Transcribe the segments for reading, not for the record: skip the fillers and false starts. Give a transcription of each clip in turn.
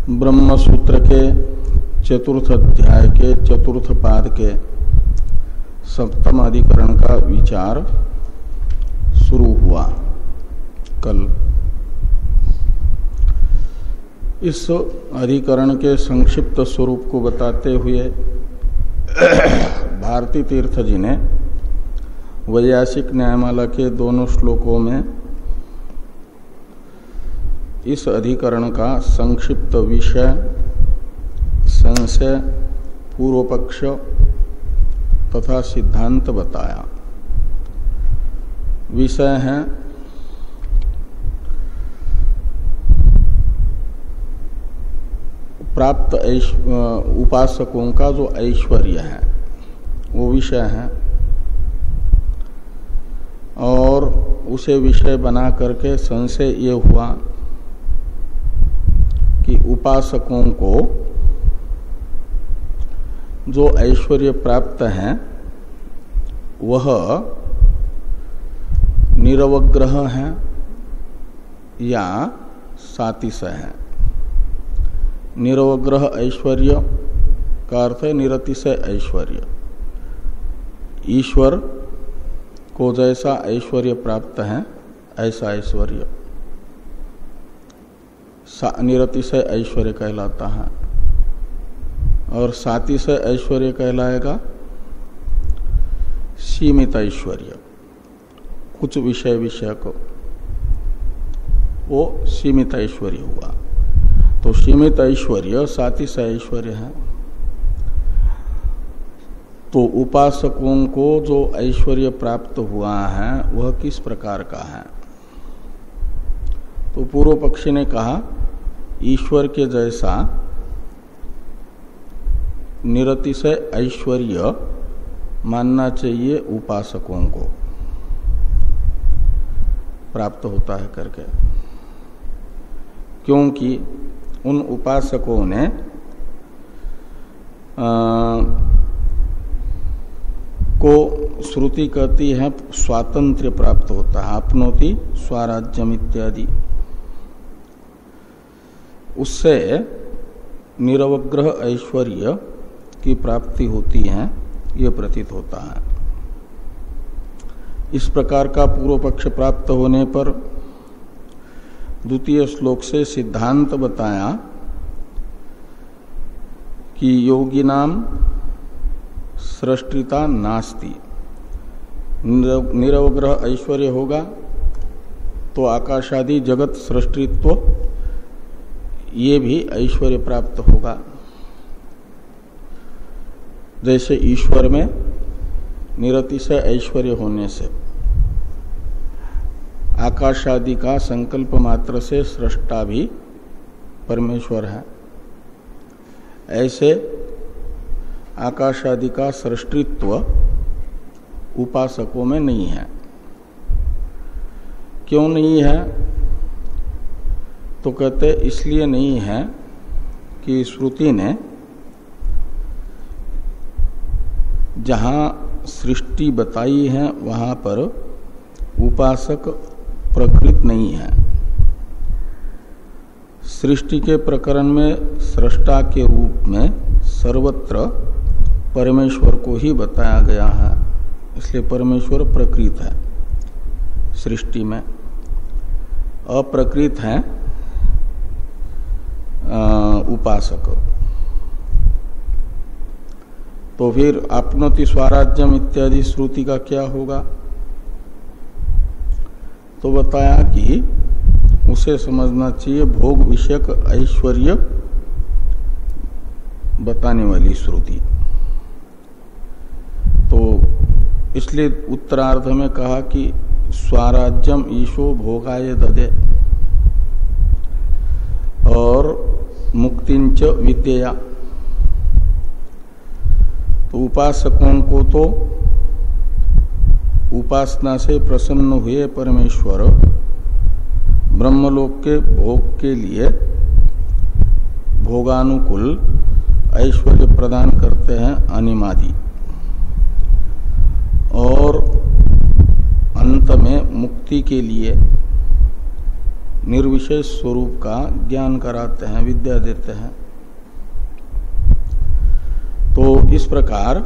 ब्रह्म सूत्र के चतुर्थ अध्याय के चतुर्थ पाद के सप्तम अधिकरण का विचार शुरू हुआ कल। इस अधिकरण के संक्षिप्त स्वरूप को बताते हुए भारती तीर्थ जी ने वैयासिक न्यायमाला के दोनों श्लोकों में इस अधिकरण का संक्षिप्त विषय, संशय, पूर्व पक्ष तथा सिद्धांत बताया। विषय है प्राप्त उपासकों का जो ऐश्वर्य है वो विषय है, और उसे विषय बना करके संशय ये हुआ कि उपासकों को जो ऐश्वर्य प्राप्त है वह निरवग्रह है या सातिशय है। निरवग्रह ऐश्वर्य का अर्थ है निरतिशय ऐश्वर्य। ईश्वर को जैसा ऐश्वर्य प्राप्त है ऐसा ऐश्वर्य निरतिशय ऐश्वर्य कहलाता है, और सातिशय ऐश्वर्य कहलाएगा सीमित ऐश्वर्य। कुछ विषय को वो सीमित ऐश्वर्य हुआ। तो सीमित ऐश्वर्य सातिशय ऐश्वर्य है। तो उपासकों को जो ऐश्वर्य प्राप्त हुआ है वह किस प्रकार का है? तो पूर्व पक्षी ने कहा ईश्वर के जैसा निरतिशय ऐश्वर्य मानना चाहिए उपासकों को प्राप्त होता है करके, क्योंकि उन उपासकों ने को श्रुति कहती है स्वातंत्र्य प्राप्त होता है, आपनोति स्वराज्यम इत्यादि। उससे निरवग्रह ऐश्वर्य की प्राप्ति होती है, ये प्रतीत होता है। इस प्रकार का पूर्व पक्ष प्राप्त होने पर द्वितीय श्लोक से सिद्धांत बताया कि योगिनाम सृष्टिता नास्ति। निरवग्रह ऐश्वर्य होगा तो आकाशादि जगत सृष्टित्व ये भी ऐश्वर्य प्राप्त होगा। जैसे ईश्वर में निरतिशय ऐश्वर्य होने से आकाश आदि का संकल्प मात्र से सृष्टा भी परमेश्वर है, ऐसे आकाश आदि का सृष्टित्व उपासकों में नहीं है। क्यों नहीं है? तो कहते इसलिए नहीं है कि श्रुति ने जहाँ सृष्टि बताई है वहाँ पर उपासक प्रकृत नहीं है। सृष्टि के प्रकरण में सृष्टा के रूप में सर्वत्र परमेश्वर को ही बताया गया है, इसलिए परमेश्वर प्रकृत है। सृष्टि में अप्रकृत है उपासक। तो फिर आपनोति स्वराज्यम इत्यादि श्रुति का क्या होगा? तो बताया कि उसे समझना चाहिए भोग विषयक ऐश्वर्य बताने वाली श्रुति। तो इसलिए उत्तरार्ध में कहा कि स्वराज्यम ईशो भोगाय ददे और मुक्तिंच विद्या। तो उपासकों को तो उपासना से प्रसन्न हुए परमेश्वर ब्रह्मलोक के भोग के लिए भोगानुकूल ऐश्वर्य प्रदान करते हैं अनिमादि, और अंत में मुक्ति के लिए निर्विशेष स्वरूप का ज्ञान कराते हैं, विद्या देते हैं। तो इस प्रकार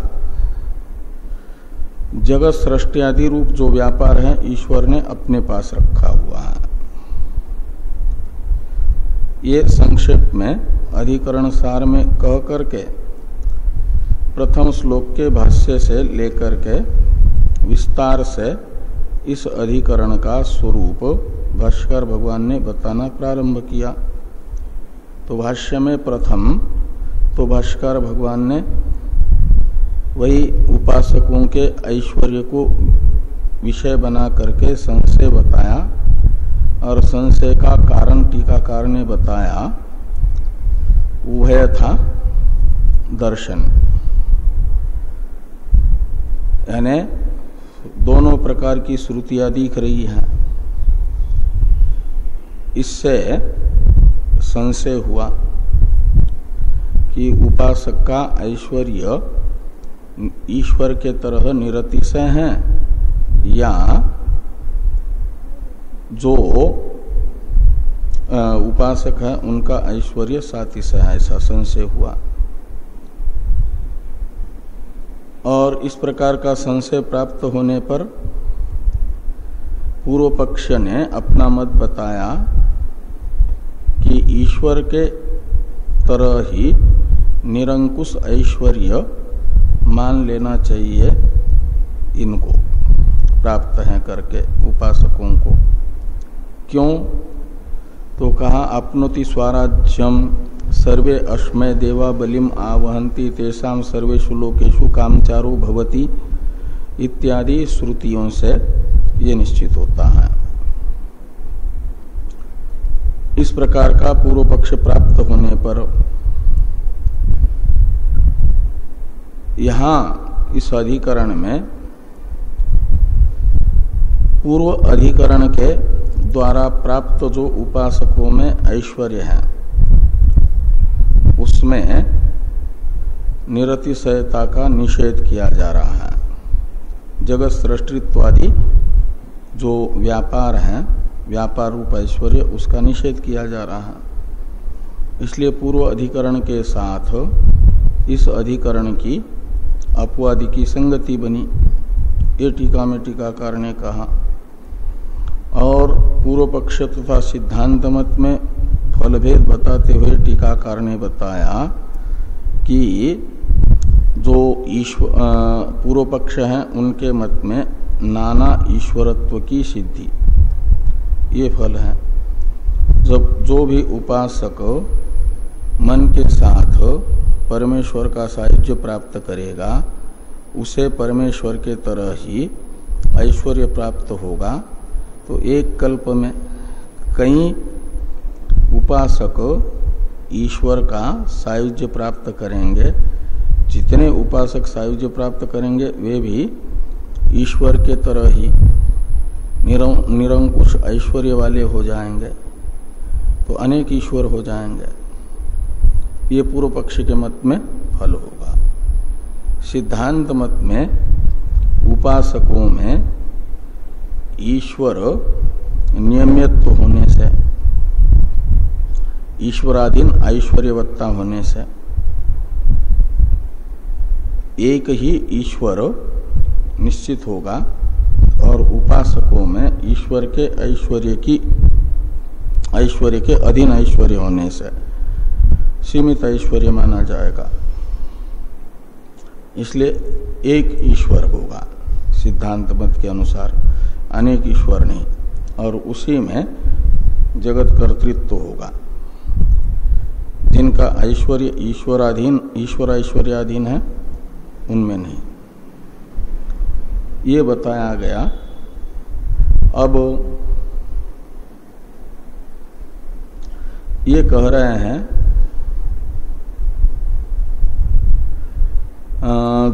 जगत सृष्टि आदि रूप जो व्यापार है ईश्वर ने अपने पास रखा हुआ है। ये संक्षेप में अधिकरण सार में कह करके प्रथम श्लोक के भाष्य से लेकर के विस्तार से इस अधिकरण का स्वरूप भाष्यकार भगवान ने बताना प्रारंभ किया। तो भाष्य में प्रथम तो भाष्यकार भगवान ने वही उपासकों के ऐश्वर्य को विषय बना करके संशय बताया और संशय का कारण टीकाकार ने बताया वह था दर्शन, यानी दोनों प्रकार की श्रुतियां दिख रही हैं। इससे संशय हुआ कि उपासक का ऐश्वर्य ईश्वर के तरह निरतिशय है या जो उपासक है उनका ऐश्वर्य सातिशय है, ऐसा संशय हुआ। और इस प्रकार का संशय प्राप्त होने पर पूर्व पक्ष ने अपना मत बताया कि ईश्वर के तरह ही निरंकुश ऐश्वर्य मान लेना चाहिए इनको प्राप्त है करके उपासकों को। क्यों? तो कहा अपनोति स्वराज्यम सर्वे अश्मय देवा बलिम आवहंति तेषाम सर्वेषु लोकेषु कामचारो भवति इत्यादि श्रुतियों से ये निश्चित होता है। इस प्रकार का पूर्व पक्ष प्राप्त होने पर यहां इस अधिकरण में पूर्व अधिकरण के द्वारा प्राप्त जो उपासकों में ऐश्वर्य है उसमें निरतिशयता का निषेध किया जा रहा है। जगत सृष्टित्वादि जो व्यापार है, व्यापार रूप ऐश्वर्य, उसका निषेध किया जा रहा है। इसलिए पूर्व अधिकरण के साथ इस अधिकरण की अपवादि की संगति बनी, ये टीका में टीकाकार ने कहा। और पूर्व पक्ष तथा सिद्धांत मत में फलभेद बताते हुए टीकाकार ने बताया कि जो पूर्व पक्ष हैं उनके मत में नाना ईश्वरत्व की सिद्धि ये फल है। जब जो भी उपासक मन के साथ परमेश्वर का सायुज्य प्राप्त करेगा उसे परमेश्वर के तरह ही ऐश्वर्य प्राप्त होगा। तो एक कल्प में कई उपासक ईश्वर का सायुज्य प्राप्त करेंगे। जितने उपासक सायुज्य प्राप्त करेंगे वे भी ईश्वर के तरह ही निरंकुश ऐश्वर्य वाले हो जाएंगे, तो अनेक ईश्वर हो जाएंगे। ये पूर्व पक्ष के मत में फल होगा। सिद्धांत मत में उपासकों में ईश्वर नियम्यत्व होने से, ईश्वराधीन ऐश्वर्यवत्ता होने से एक ही ईश्वर निश्चित होगा और उपासकों में ईश्वर के ऐश्वर्य के अधीन ऐश्वर्य होने से सीमित ऐश्वर्य माना जाएगा। इसलिए एक ईश्वर होगा सिद्धांत मत के अनुसार, अनेक ईश्वर नहीं। और उसी में जगत कर्तृत्व होगा। जिनका ऐश्वर्य ईश्वराधीन, ईश्वर ऐश्वर्याधीन है, उनमें नहीं। ये बताया गया। अब ये कह रहे हैं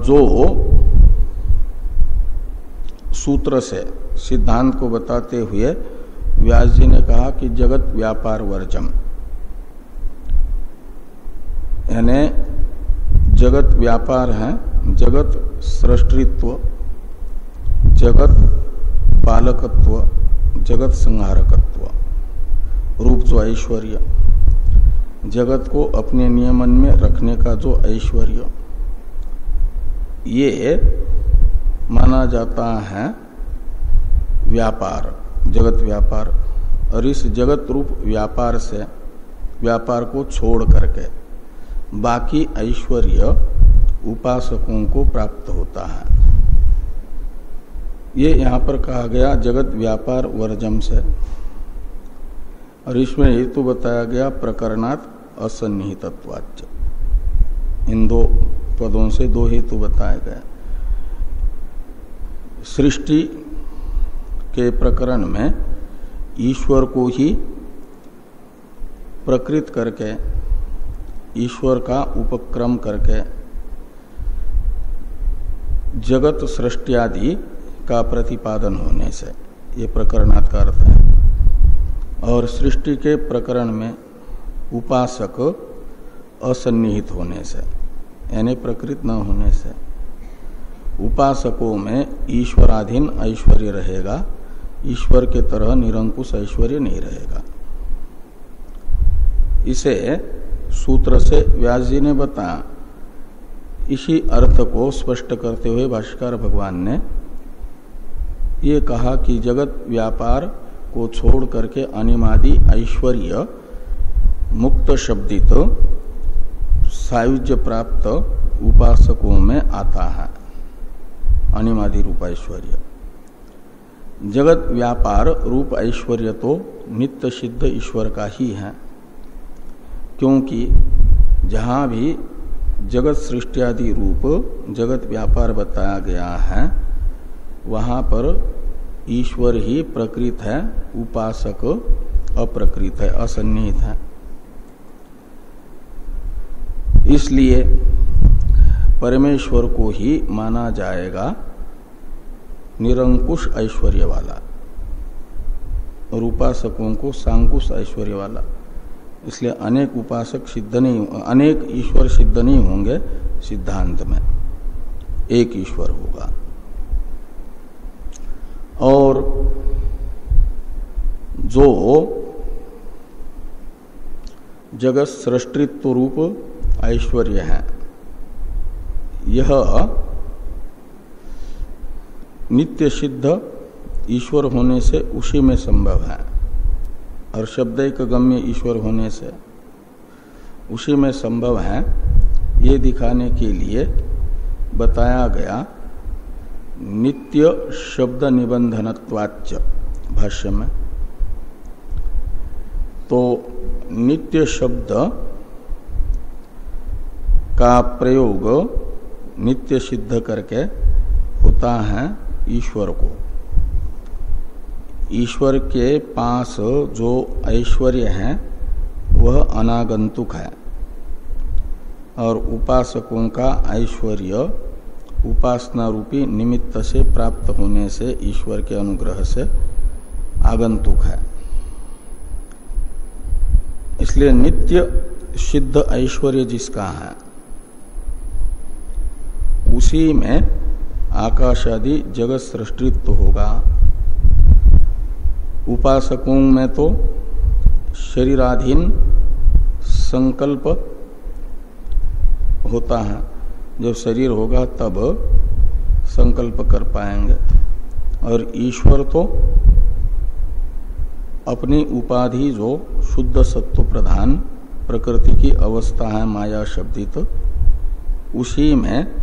जो सूत्र से सिद्धांत को बताते हुए व्यास जी ने कहा कि जगत व्यापार वर्जम, यानी जगत व्यापार है, जगत सृष्टित्व, जगत पालकत्व, जगत संहारकत्व, जो ऐश्वर्य, जगत को अपने नियमन में रखने का जो ऐश्वर्य, ये माना जाता है व्यापार, जगत व्यापार। और इस जगत रूप व्यापार से, व्यापार को छोड़ करके बाकी ऐश्वर्य उपासकों को प्राप्त होता है। ये यहाँ पर कहा गया जगत व्यापार वर्जम से। और इसमें हेतु बताया गया प्रकरणात् असन्निहितत्वाच्च। इन दो पदों से दो हेतु बताए गए। सृष्टि के प्रकरण में ईश्वर को ही प्रकृत करके, ईश्वर का उपक्रम करके जगत सृष्टि आदि का प्रतिपादन होने से, ये प्रकरणात् का अर्थ है। और सृष्टि के प्रकरण में उपासक असन्निहित होने से, यानी प्रकृत न होने से, उपासकों में ईश्वराधीन ऐश्वर्य रहेगा, ईश्वर के तरह निरंकुश ऐश्वर्य नहीं रहेगा। इसे सूत्र से व्यास जी ने बताया। इसी अर्थ को स्पष्ट करते हुए भाष्यकार भगवान ने ये कहा कि जगत व्यापार को छोड़ करके अनिमादि ऐश्वर्य मुक्त शब्दित सायुज्य प्राप्त उपासकों में आता है, अनिमादि रूप ऐश्वर्य। जगत व्यापार रूप ऐश्वर्य तो नित्य सिद्ध ईश्वर का ही है, क्योंकि जहाँ भी जगत सृष्टि आदि रूप जगत व्यापार बताया गया है, वहाँ पर ईश्वर ही प्रकृत है, उपासक अप्रकृत है, असन्निहित है। इसलिए परमेश्वर को ही माना जाएगा निरंकुश ऐश्वर्य वाला और उपासकों को सांकुश ऐश्वर्य वाला। इसलिए अनेक उपासक सिद्ध नहीं, अनेक ईश्वर सिद्ध नहीं होंगे सिद्धांत में, एक ईश्वर होगा। और जो जगत सृष्टित्व रूप ऐश्वर्य है, यह नित्य सिद्ध ईश्वर होने से उसी में संभव है, और शब्दैक गम्य ईश्वर होने से उसी में संभव है। ये दिखाने के लिए बताया गया नित्य शब्द निबंधनत्वाच्च भाष्य में। तो नित्य शब्द का प्रयोग नित्य सिद्ध करके होता है ईश्वर को। ईश्वर के पास जो ऐश्वर्य है वह अनागंतुक है, और उपासकों का ऐश्वर्य उपासना रूपी निमित्त से प्राप्त होने से ईश्वर के अनुग्रह से आगंतुक है। इसलिए नित्य सिद्ध ऐश्वर्य जिसका है उसी में आकाश आदि जगत सृष्टित्व होगा। उपासकों में तो शरीराधीन संकल्प होता है, जब शरीर होगा तब संकल्प कर पाएंगे। और ईश्वर तो अपनी उपाधि जो शुद्ध सत्व प्रधान प्रकृति की अवस्था है माया शब्दित, उसी में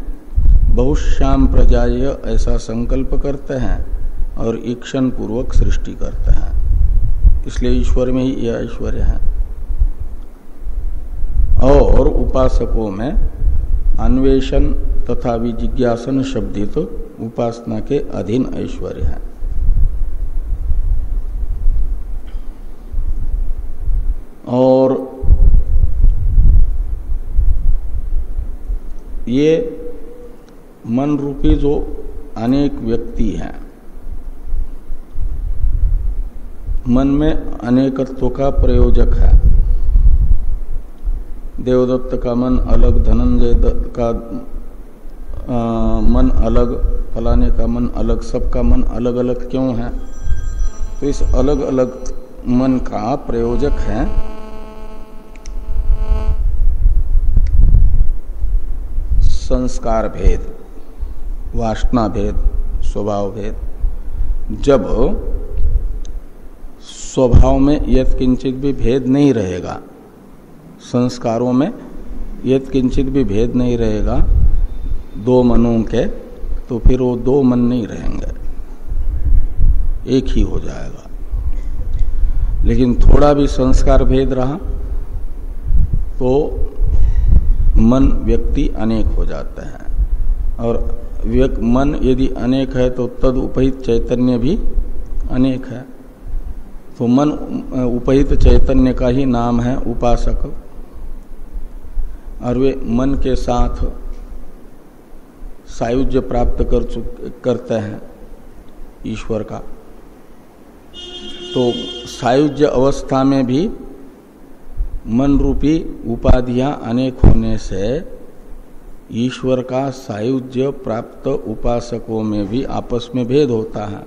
बहुश्याम प्रजाय ऐसा संकल्प करते हैं और ईक्षण पूर्वक सृष्टि करते हैं। इसलिए ईश्वर में ही यह ऐश्वर्य है। और उपासकों में अन्वेषण तथा विजिज्ञासन शब्दित उपासना के अधीन ऐश्वर्य है। और ये मन रूपी जो अनेक व्यक्ति हैं, मन में अनेकत्व का प्रयोजक है। देवदत्त का मन अलग, धनंजय का मन अलग, फलाने का मन अलग, सबका मन अलग अलग क्यों है? तो इस अलग अलग मन का प्रयोजक है संस्कार भेद, वासना भेद, स्वभाव भेद। जब स्वभाव में यत् किंचित भी भेद नहीं रहेगा, संस्कारों में यत् किंचित भी भेद नहीं रहेगा दो मनों के, तो फिर वो दो मन नहीं रहेंगे, एक ही हो जाएगा। लेकिन थोड़ा भी संस्कार भेद रहा तो मन व्यक्ति अनेक हो जाते हैं, और मन यदि अनेक है तो तद उपहित चैतन्य भी अनेक है। तो मन उपहित चैतन्य का ही नाम है उपासक, और वे मन के साथ सायुज्य प्राप्त करते हैं ईश्वर का। तो सायुज्य अवस्था में भी मन रूपी उपाधियां अनेक होने से ईश्वर का सायुज्य प्राप्त उपासकों में भी आपस में भेद होता है।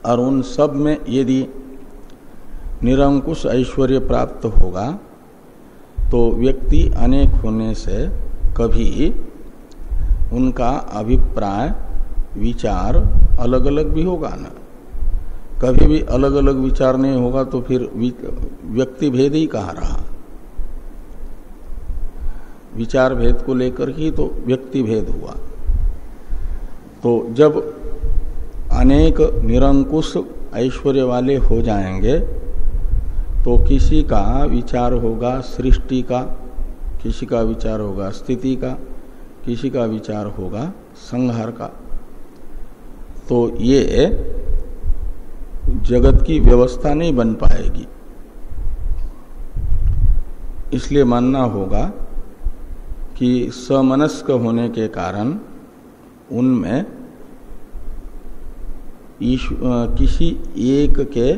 और उन सब में यदि निरंकुश ऐश्वर्य प्राप्त होगा तो व्यक्ति अनेक होने से कभी उनका अभिप्राय विचार अलग अलग भी होगा ना। कभी भी अलग अलग विचार नहीं होगा तो फिर व्यक्ति भेद ही कहाँ रहा। विचार भेद को लेकर ही तो व्यक्ति भेद हुआ। तो जब अनेक निरंकुश ऐश्वर्य वाले हो जाएंगे तो किसी का विचार होगा सृष्टि का, किसी का विचार होगा स्थिति का, किसी का विचार होगा संहार का। तो ये जगत की व्यवस्था नहीं बन पाएगी। इसलिए मानना होगा कि समनस्क होने के कारण उनमें किसी एक के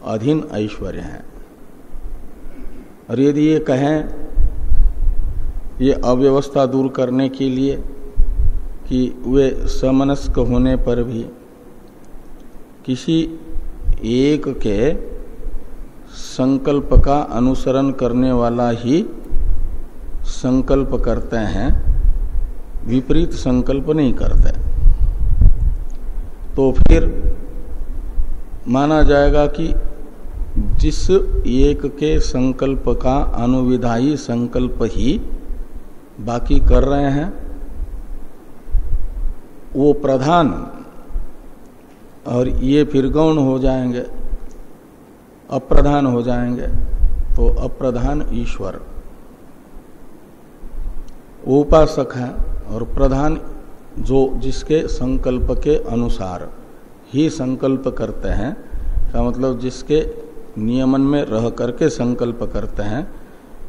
अधीन ऐश्वर्य है। और यदि ये कहें ये अव्यवस्था दूर करने के लिए कि वे समनस्क होने पर भी किसी एक के संकल्प का अनुसरण करने वाला ही संकल्प करते हैं, विपरीत संकल्प नहीं करते, तो फिर माना जाएगा कि जिस एक के संकल्प का अनुविधायी संकल्प ही बाकी कर रहे हैं वो प्रधान, और ये फिर गौण हो जाएंगे, अप्रधान हो जाएंगे। तो अप्रधान ईश्वर उपासक है, और प्रधान जो जिसके संकल्प के अनुसार ही संकल्प करते हैं, का मतलब जिसके नियमन में रह करके संकल्प करते हैं,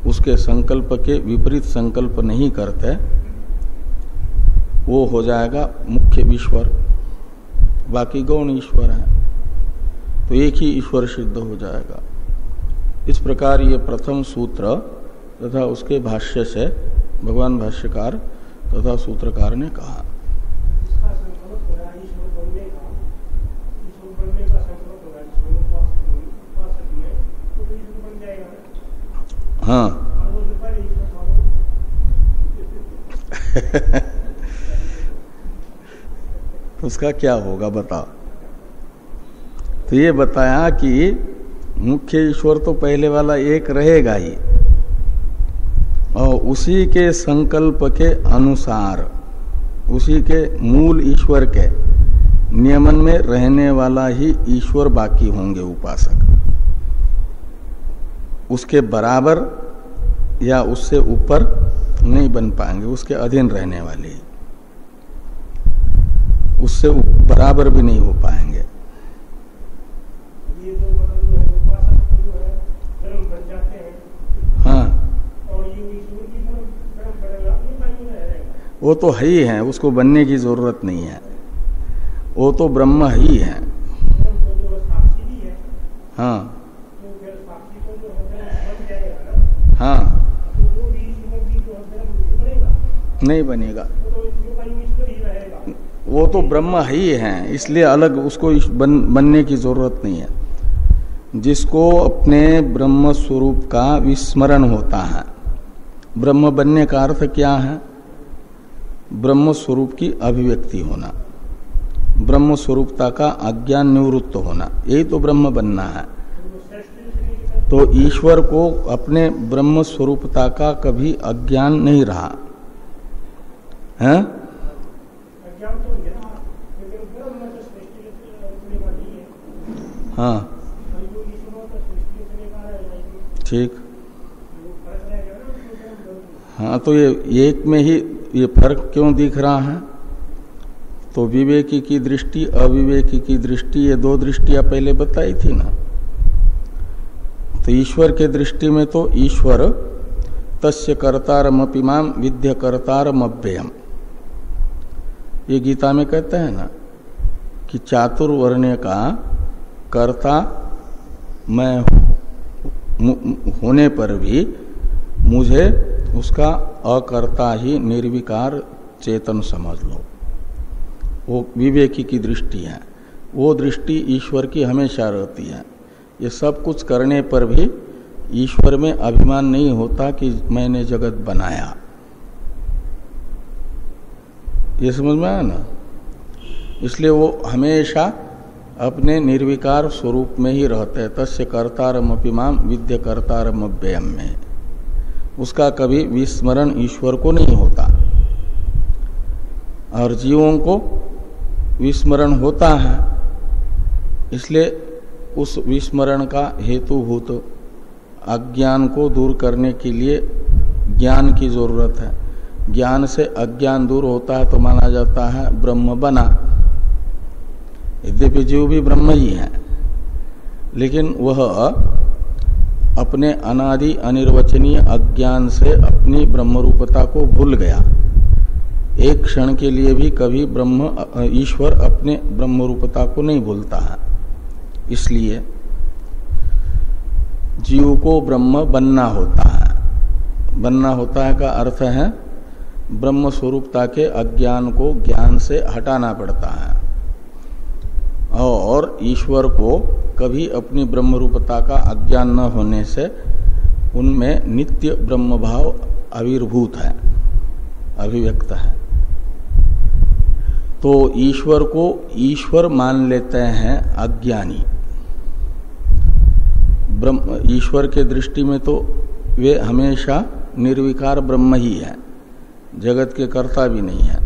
उसके संकल्प के विपरीत संकल्प नहीं करते, वो हो जाएगा मुख्य ईश्वर, बाकी गौण ईश्वर है। तो एक ही ईश्वर सिद्ध हो जाएगा। इस प्रकार ये प्रथम सूत्र तथा उसके भाष्य से भगवान भाष्यकार तथा सूत्रकार ने कहा। हाँ उसका क्या होगा बताओ। तो ये बताया कि मुख्य ईश्वर तो पहले वाला एक रहेगा ही, और उसी के संकल्प के अनुसार उसी के मूल ईश्वर के नियमन में रहने वाला ही ईश्वर बाकी होंगे उपासक। उसके बराबर या उससे ऊपर नहीं बन पाएंगे, उसके अधीन रहने वाले, उससे बराबर भी नहीं हो पाएंगे। ये तो मतलब उपासक जो है धर्म बन जाते हैं। हाँ, और ये ईश्वर की धर्म बनेगा नहीं रहेगा। वो तो है ही है, उसको बनने की जरूरत नहीं है, वो तो ब्रह्म ही है। साक्षी भी है। हाँ तो फिर साक्षी को जो बन जाएगा ना। हाँ, तो वो भी ईश्वर की जो धर्म नहीं बनेगा। नहीं बनेगा, तो ईश्वर ही रहेगा। वो तो ब्रह्म ही है, इसलिए अलग उसको बनने की जरूरत नहीं है। जिसको अपने ब्रह्म स्वरूप का विस्मरण होता है, ब्रह्म बनने का अर्थ क्या है? ब्रह्म स्वरूप की अभिव्यक्ति होना, ब्रह्म स्वरूपता का अज्ञान निवृत्त होना, यही तो ब्रह्म बनना है। तो ईश्वर को अपने ब्रह्म स्वरूपता का कभी अज्ञान नहीं रहा है? हाँ ठीक। हाँ तो ये एक में ही ये फर्क क्यों दिख रहा है? तो विवेकी की दृष्टि, अविवेकी की दृष्टि, ये दो दृष्टियां पहले बताई थी ना। तो ईश्वर के दृष्टि में तो ईश्वर तस्य कर्तारमपि माम विद्य कर्तारमव्ययम्, ये गीता में कहते हैं ना कि चातुर्वर्ण्य का कर्ता मैं होने पर भी मुझे उसका अकर्ता ही निर्विकार चेतन समझ लो। वो विवेकी की दृष्टि है, वो दृष्टि ईश्वर की हमेशा रहती है। ये सब कुछ करने पर भी ईश्वर में अभिमान नहीं होता कि मैंने जगत बनाया। ये समझ में आया ना? इसलिए वो हमेशा अपने निर्विकार स्वरूप में ही रहते हैं। तस्य कर्तारमपि माम विद्य कर्तारमव्ययम् में उसका कभी विस्मरण ईश्वर को नहीं होता, और जीवों को विस्मरण होता है। इसलिए उस विस्मरण का हेतुभूत अज्ञान को दूर करने के लिए ज्ञान की जरूरत है। ज्ञान से अज्ञान दूर होता है तो माना जाता है ब्रह्म बना। यद्यपि जीव भी ब्रह्म ही है, लेकिन वह अपने अनादि अनिर्वचनीय अज्ञान से अपनी ब्रह्म रूपता को भूल गया। एक क्षण के लिए भी कभी ईश्वर अपने ब्रह्म रूपता को नहीं भूलता है। इसलिए जीव को ब्रह्म बनना होता है। बनना होता है का अर्थ है ब्रह्म स्वरूपता के अज्ञान को ज्ञान से हटाना पड़ता है, और ईश्वर को कभी अपनी ब्रह्म रूपता का अज्ञान न होने से उनमें नित्य ब्रह्म भाव आविर्भूत है, अभिव्यक्त है। तो ईश्वर को ईश्वर मान लेते हैं अज्ञानी। ब्रह्म ईश्वर के दृष्टि में तो वे हमेशा निर्विकार ब्रह्म ही है, जगत के कर्ता भी नहीं है।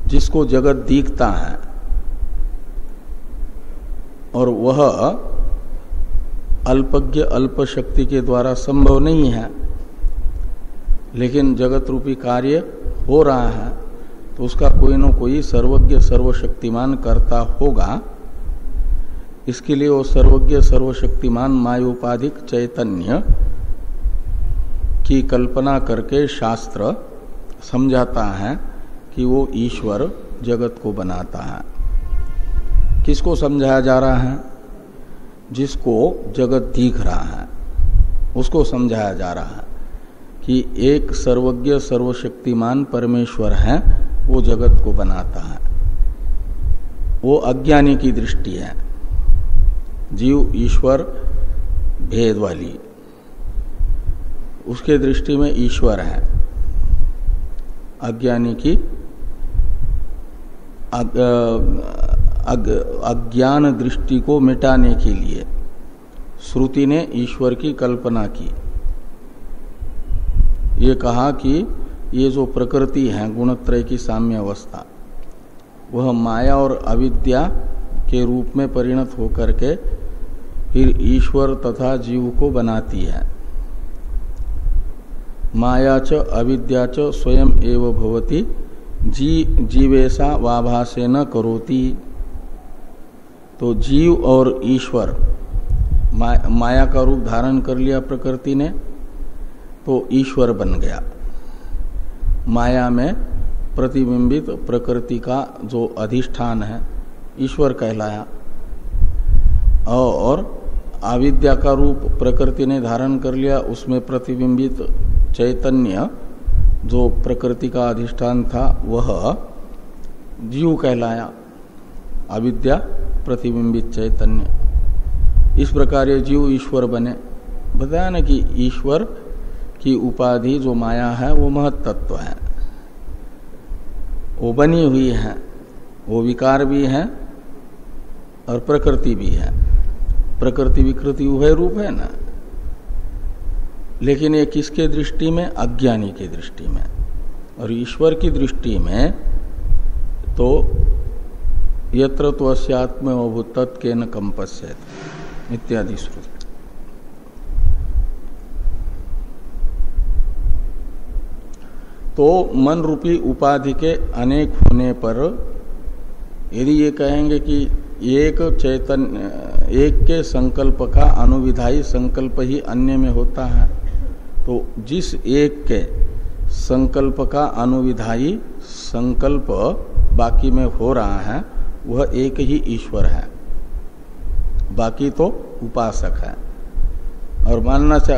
जिसको जगत दिखता है और वह अल्पज्ञ अल्प शक्ति के द्वारा संभव नहीं है, लेकिन जगत रूपी कार्य हो रहा है, तो उसका कोई न कोई सर्वज्ञ सर्वशक्तिमान कर्ता होगा। इसके लिए वो सर्वज्ञ सर्वशक्तिमान मायोपाधिक चैतन्य की कल्पना करके शास्त्र समझाता है कि वो ईश्वर जगत को बनाता है। किसको समझाया जा रहा है? जिसको जगत दिख रहा है उसको समझाया जा रहा है कि एक सर्वज्ञ सर्वशक्तिमान परमेश्वर है, वो जगत को बनाता है। वो अज्ञानी की दृष्टि है, जीव ईश्वर भेद वाली, उसके दृष्टि में ईश्वर है। अज्ञानी की अज्ञान दृष्टि को मिटाने के लिए श्रुति ने ईश्वर की कल्पना की। ये कहा कि ये जो प्रकृति है गुणत्रय की साम्य अवस्था, वह माया और अविद्या के रूप में परिणत होकर के फिर ईश्वर तथा जीव को बनाती है। माया च अविद्या च स्वयं एव भवति जीवेशा वाभासे न करोति। तो जीव और ईश्वर माया का रूप धारण कर लिया प्रकृति ने, तो ईश्वर बन गया। माया में प्रतिबिंबित प्रकृति का जो अधिष्ठान है ईश्वर कहलाया, और अविद्या का रूप प्रकृति ने धारण कर लिया, उसमें प्रतिबिंबित चैतन्य जो प्रकृति का अधिष्ठान था वह जीव कहलाया, अविद्या प्रतिबिंबित चैतन्य। इस प्रकार ये जीव ईश्वर बने। बताया ना कि ईश्वर की उपाधि जो माया है वो महत तत्व है, वो बनी हुई है, वो विकार भी है और प्रकृति भी है। प्रकृति विकृति उभय रूप है ना, लेकिन ये किसके दृष्टि में? अज्ञानी की दृष्टि में। और ईश्वर की दृष्टि में तो यत्र त्वस्यात्म अभूत तत्केन कंपस्यते इत्यादि श्रुति। तो मन रूपी उपाधि के अनेक होने पर यदि ये कहेंगे कि एक चैतन्य, एक के संकल्प का अनुविधायी संकल्प ही अन्य में होता है, तो जिस एक के संकल्प का अनुविधायी संकल्प बाकी में हो रहा है वह एक ही ईश्वर है, बाकी तो उपासक है। और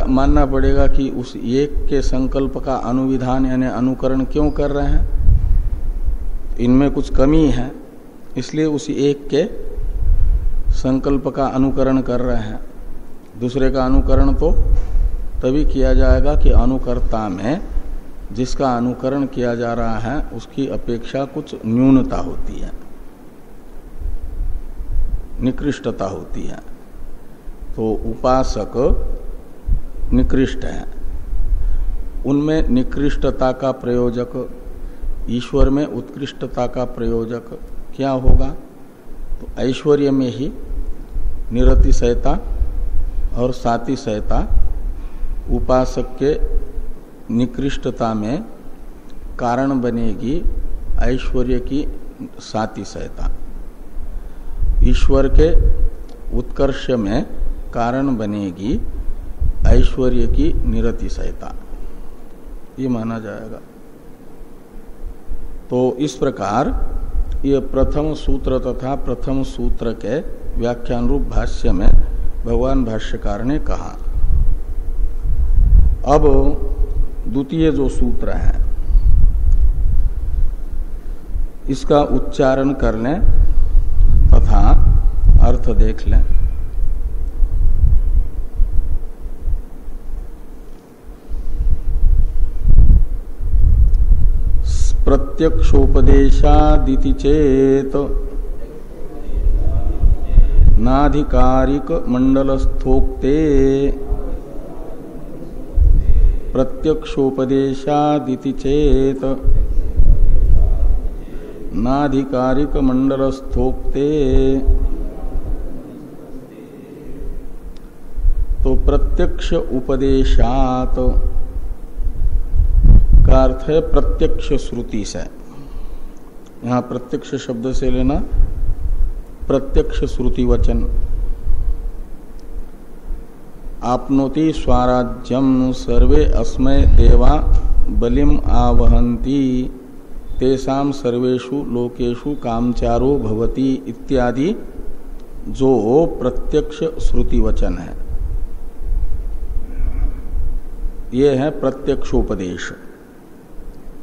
मानना पड़ेगा कि उस एक के संकल्प का अनुविधान यानी अनुकरण क्यों कर रहे हैं? इनमें कुछ कमी है, इसलिए उस एक के संकल्प का अनुकरण कर रहे हैं। दूसरे का अनुकरण तो तभी किया जाएगा कि अनुकर्ता में जिसका अनुकरण किया जा रहा है उसकी अपेक्षा कुछ न्यूनता होती है, निकृष्टता होती है। तो उपासक निकृष्ट है, उनमें निकृष्टता का प्रयोजक, ईश्वर में उत्कृष्टता का प्रयोजक क्या होगा? तो ऐश्वर्य में ही निरतिशयता और सातिशयता उपासक के निकृष्टता में कारण बनेगी ऐश्वर्य की सातिशयता, ईश्वर के उत्कर्ष में कारण बनेगी ऐश्वर्य की निरतिशयता, ये माना जाएगा। तो इस प्रकार ये प्रथम सूत्र तथा प्रथम सूत्र के व्याख्यान रूप भाष्य में भगवान भाष्यकार ने कहा। अब द्वितीय जो सूत्र है इसका उच्चारण कर लें तथा अर्थ देख लें। प्रत्यक्षोपदेशादिति चेत नाधिकारिक मंडलस्थोक्ते प्रत्यक्षोपदेशादिति चेत नाधिकारिक मंडलस्थोक्ते। तो प्रत्यक्ष उपदेशात का अर्थ है प्रत्यक्ष श्रुति से। यहां प्रत्यक्ष शब्द से लेना प्रत्यक्ष श्रुति वचन। आपनोति स्वाराज्यम सर्वे अस्मै देवा बलिम आवहन्ति तेषाम सर्वेषु लोकेषु कामचारो भवति इत्यादि जो प्रत्यक्ष श्रुति वचन है, ये है प्रत्यक्षोपदेश।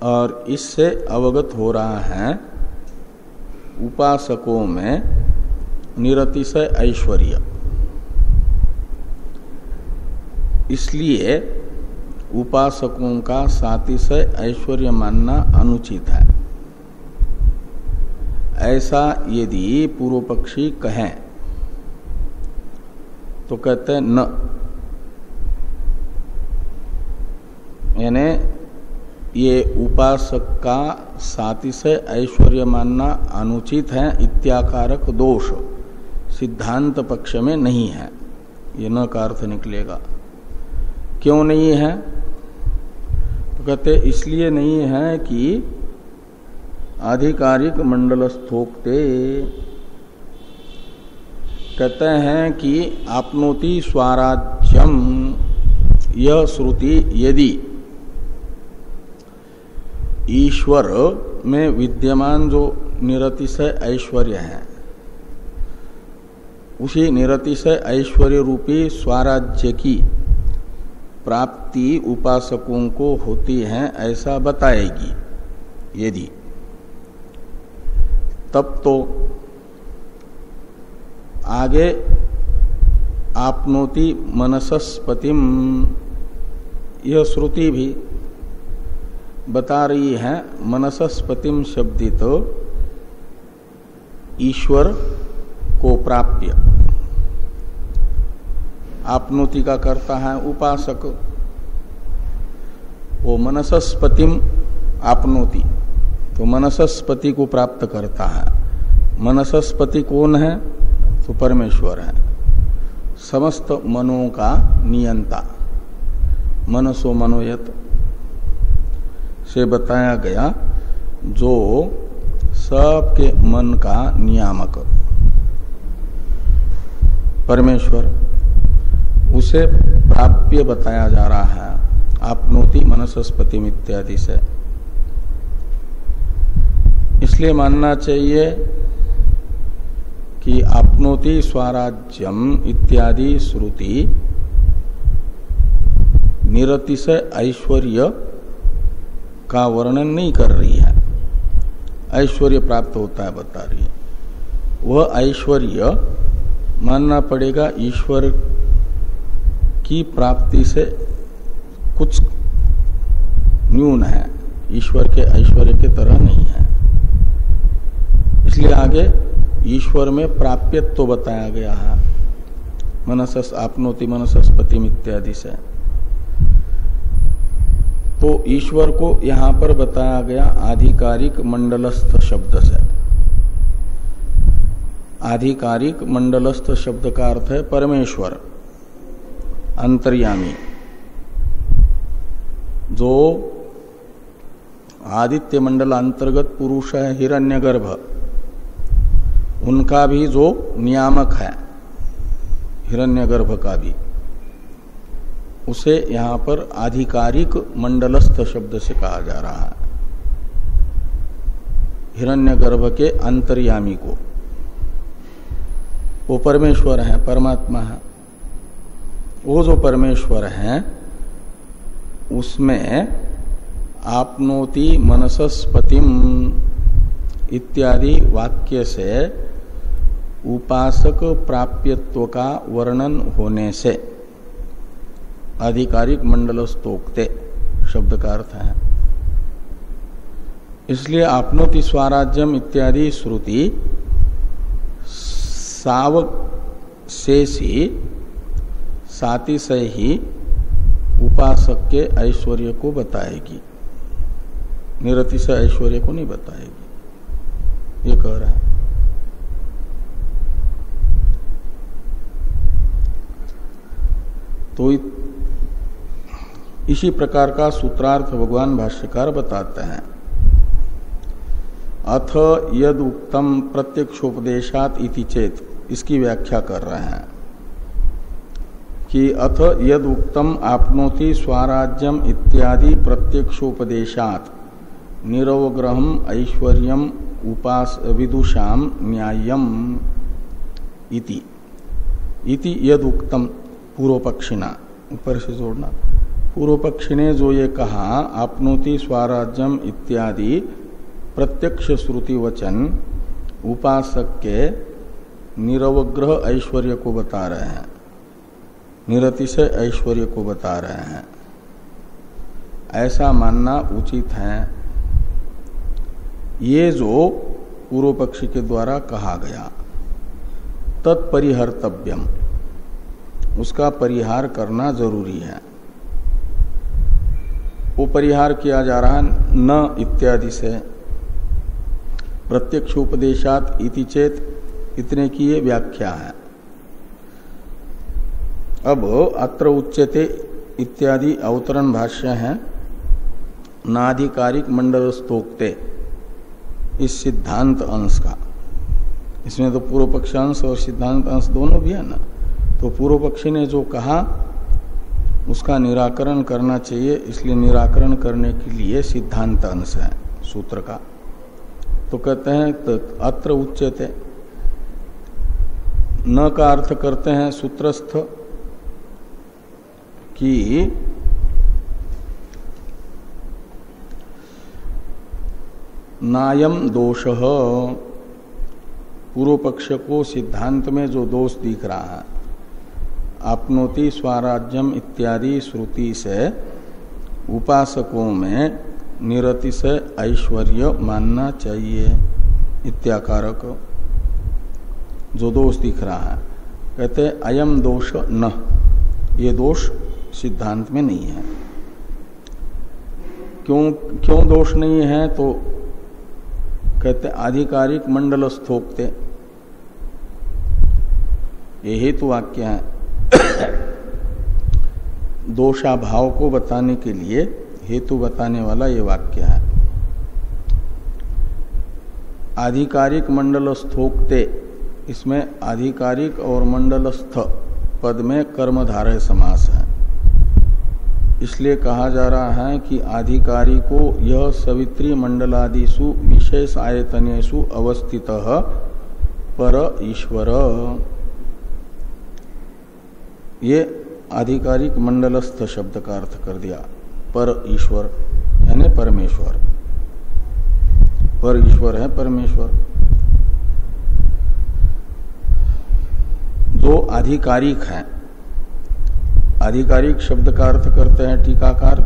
और इससे अवगत हो रहा है उपासकों में निरतिशय ऐश्वर्य, इसलिए उपासकों का सातिशय ऐश्वर्य मानना अनुचित है। ऐसा यदि पूर्व पक्षी कहें तो कहते हैं न, यानी ये उपासक का सातिशय ऐश्वर्य मानना अनुचित है, इत्याकारक दोष सिद्धांत पक्ष में नहीं है। ये न का अर्थ निकलेगा। क्यों नहीं है? तो कहते इसलिए नहीं है कि आधिकारिक मंडलस्थोक्ते, कहते हैं कि आपनोति स्वाराज्यम, यह श्रुति यदि ईश्वर में विद्यमान जो निरतिशय ऐश्वर्य है उसी निरतिशय ऐश्वर्य रूपी स्वराज्य की प्राप्ति उपासकों को होती है ऐसा बताएगी, यदि तब तो आगे आपनोति मनसस्पतिम, यह श्रुति भी बता रही है मनसस्पतिम शब्दित ईश्वर को प्राप्य। आपनोति का करता है उपासक, वो मनसस्पतिम आपनोति, तो मनसस्पति को प्राप्त करता है। मनसस्पति कौन है? तो परमेश्वर है, समस्त मनों का नियंता। मनसो मनोयत से बताया गया, जो सबके मन का नियामक परमेश्वर, उसे प्राप्य बताया जा रहा है आपनोति मनसस्पतिम इत्यादि से। इसलिए मानना चाहिए कि आपनोति स्वराज्यम इत्यादि श्रुति निरतिशय ऐश्वर्य का वर्णन नहीं कर रही है, ऐश्वर्य प्राप्त होता है बता रही है। वह ऐश्वर्य मानना पड़ेगा ईश्वर की प्राप्ति से कुछ न्यून है, ईश्वर के ऐश्वर्य के तरह नहीं है। इसलिए आगे ईश्वर में प्राप्यत्व तो बताया गया है मनसस आपनोति मनसस्पतिम इत्यादि से। तो ईश्वर को यहां पर बताया गया आधिकारिक मंडलस्थ शब्द से। आधिकारिक मंडलस्थ शब्द का अर्थ है परमेश्वर, अंतर्यामी, जो आदित्य मंडल अंतर्गत पुरुष है हिरण्यगर्भ, उनका भी जो नियामक है हिरण्यगर्भ का भी, उसे यहां पर आधिकारिक मंडलस्थ शब्द से कहा जा रहा है। हिरण्यगर्भ के अंतर्यामी को, वो परमेश्वर है, परमात्मा है। वो जो परमेश्वर है उसमें आपनोति मनसस्पतिम इत्यादि वाक्य से उपासक प्राप्यत्व का वर्णन होने से आधिकारिक मंडलस्तोक्ते शब्द का अर्थ है। इसलिए आपनोति स्वराज्यम इत्यादि श्रुति सावक शेषी साति से ही उपासक के ऐश्वर्य को बताएगी, निरतिशय ऐश्वर्य को नहीं बताएगी, ये कह रहा है। तो इसी प्रकार का सूत्रार्थ भगवान भाष्यकार बताते हैं। अथ यद उक्तम प्रत्यक्षोपदेशात इति चेत, इसकी व्याख्या कर रहे हैं कि अथ यद उक्तम आपनोति स्वराज्यम इत्यादि प्रत्यक्षोपदेशात निरवग्रहम ऐश्वर्यम उपास विदुषाम न्याय्यम इति यद उक्तम पूर्व पक्षिना, ऊपर से जोड़ना, पूर्व पक्षी ने जो ये कहा आपनोति स्वराज्यम इत्यादि प्रत्यक्ष श्रुति वचन उपासक के निरवग्रह ऐश्वर्य को बता रहे हैं, निरतिशय ऐश्वर्य को बता रहे हैं, ऐसा मानना उचित है। ये जो पूर्व पक्षी के द्वारा कहा गया तत्परिहर्तव्यम, उसका परिहार करना जरूरी है। वो परिहार किया जा रहा है न इत्यादि से, प्रत्यक्ष उपदेशात इति चेत, इतने की ये व्याख्या है। अब अत्र उच्यते इत्यादि अवतरण भाष्य है नाधिकारिक मंडलस्तोक्ते, इस सिद्धांत अंश का। इसमें तो पूर्व पक्ष अंश और सिद्धांत अंश दोनों भी है ना। तो पूर्व पक्षी ने जो कहा उसका निराकरण करना चाहिए, इसलिए निराकरण करने के लिए सिद्धांत अंश है सूत्र का। तो कहते हैं तो अत्र उच्यते, न का अर्थ करते हैं सूत्रस्थ कि नायम दोषः पूर्व पक्ष को सिद्धांत में जो दोष दिख रहा है, आपनोति स्वराज्यम इत्यादि श्रुति से उपासकों में निरतिशय ऐश्वर्य मानना चाहिए इत्याकारक जो दोष दिख रहा है, कहते अयम दोष न, ये दोष सिद्धांत में नहीं है। क्यों दोष नहीं है? तो कहते आधिकारिक मंडलस्थोक्ते, ये हेतु वाक्य है। दोषाभाव को बताने के लिए हेतु बताने वाला ये वाक्य है। आधिकारिक मंडलस्थोक्ते, इसमें आधिकारिक और मंडलस्थ पद में कर्मधारय समास है, इसलिए कहा जा रहा है कि आधिकारिको यह सवित्री मंडलादिषु विशेष आयतनेषु अवस्थितः पर ईश्वर, ये आधिकारिक मंडलस्थ शब्द का अर्थ कर दिया। पर ईश्वर यानी परमेश्वर, पर ईश्वर है परमेश्वर। जो आधिकारिक है, आधिकारिक शब्द का अर्थ करते हैं टीकाकार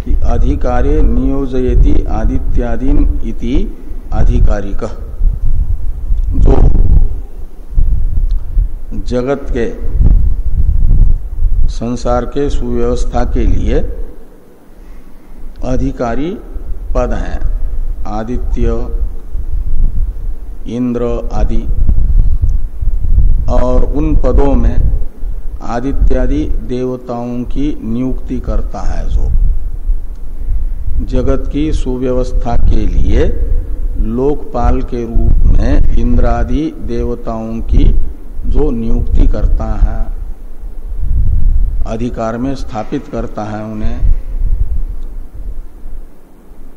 कि अधिकारे नियोजयति आदित्यादीन इति आधिकारिक, जो जगत के संसार के सुव्यवस्था के लिए अधिकारी पद हैं, आदित्य, इंद्र आदि, और उन पदों में आदित्यादि देवताओं की नियुक्ति करता है, जो जगत की सुव्यवस्था के लिए लोकपाल के रूप में इंद्रादि देवताओं की जो नियुक्ति करता है, अधिकार में स्थापित करता है उन्हें,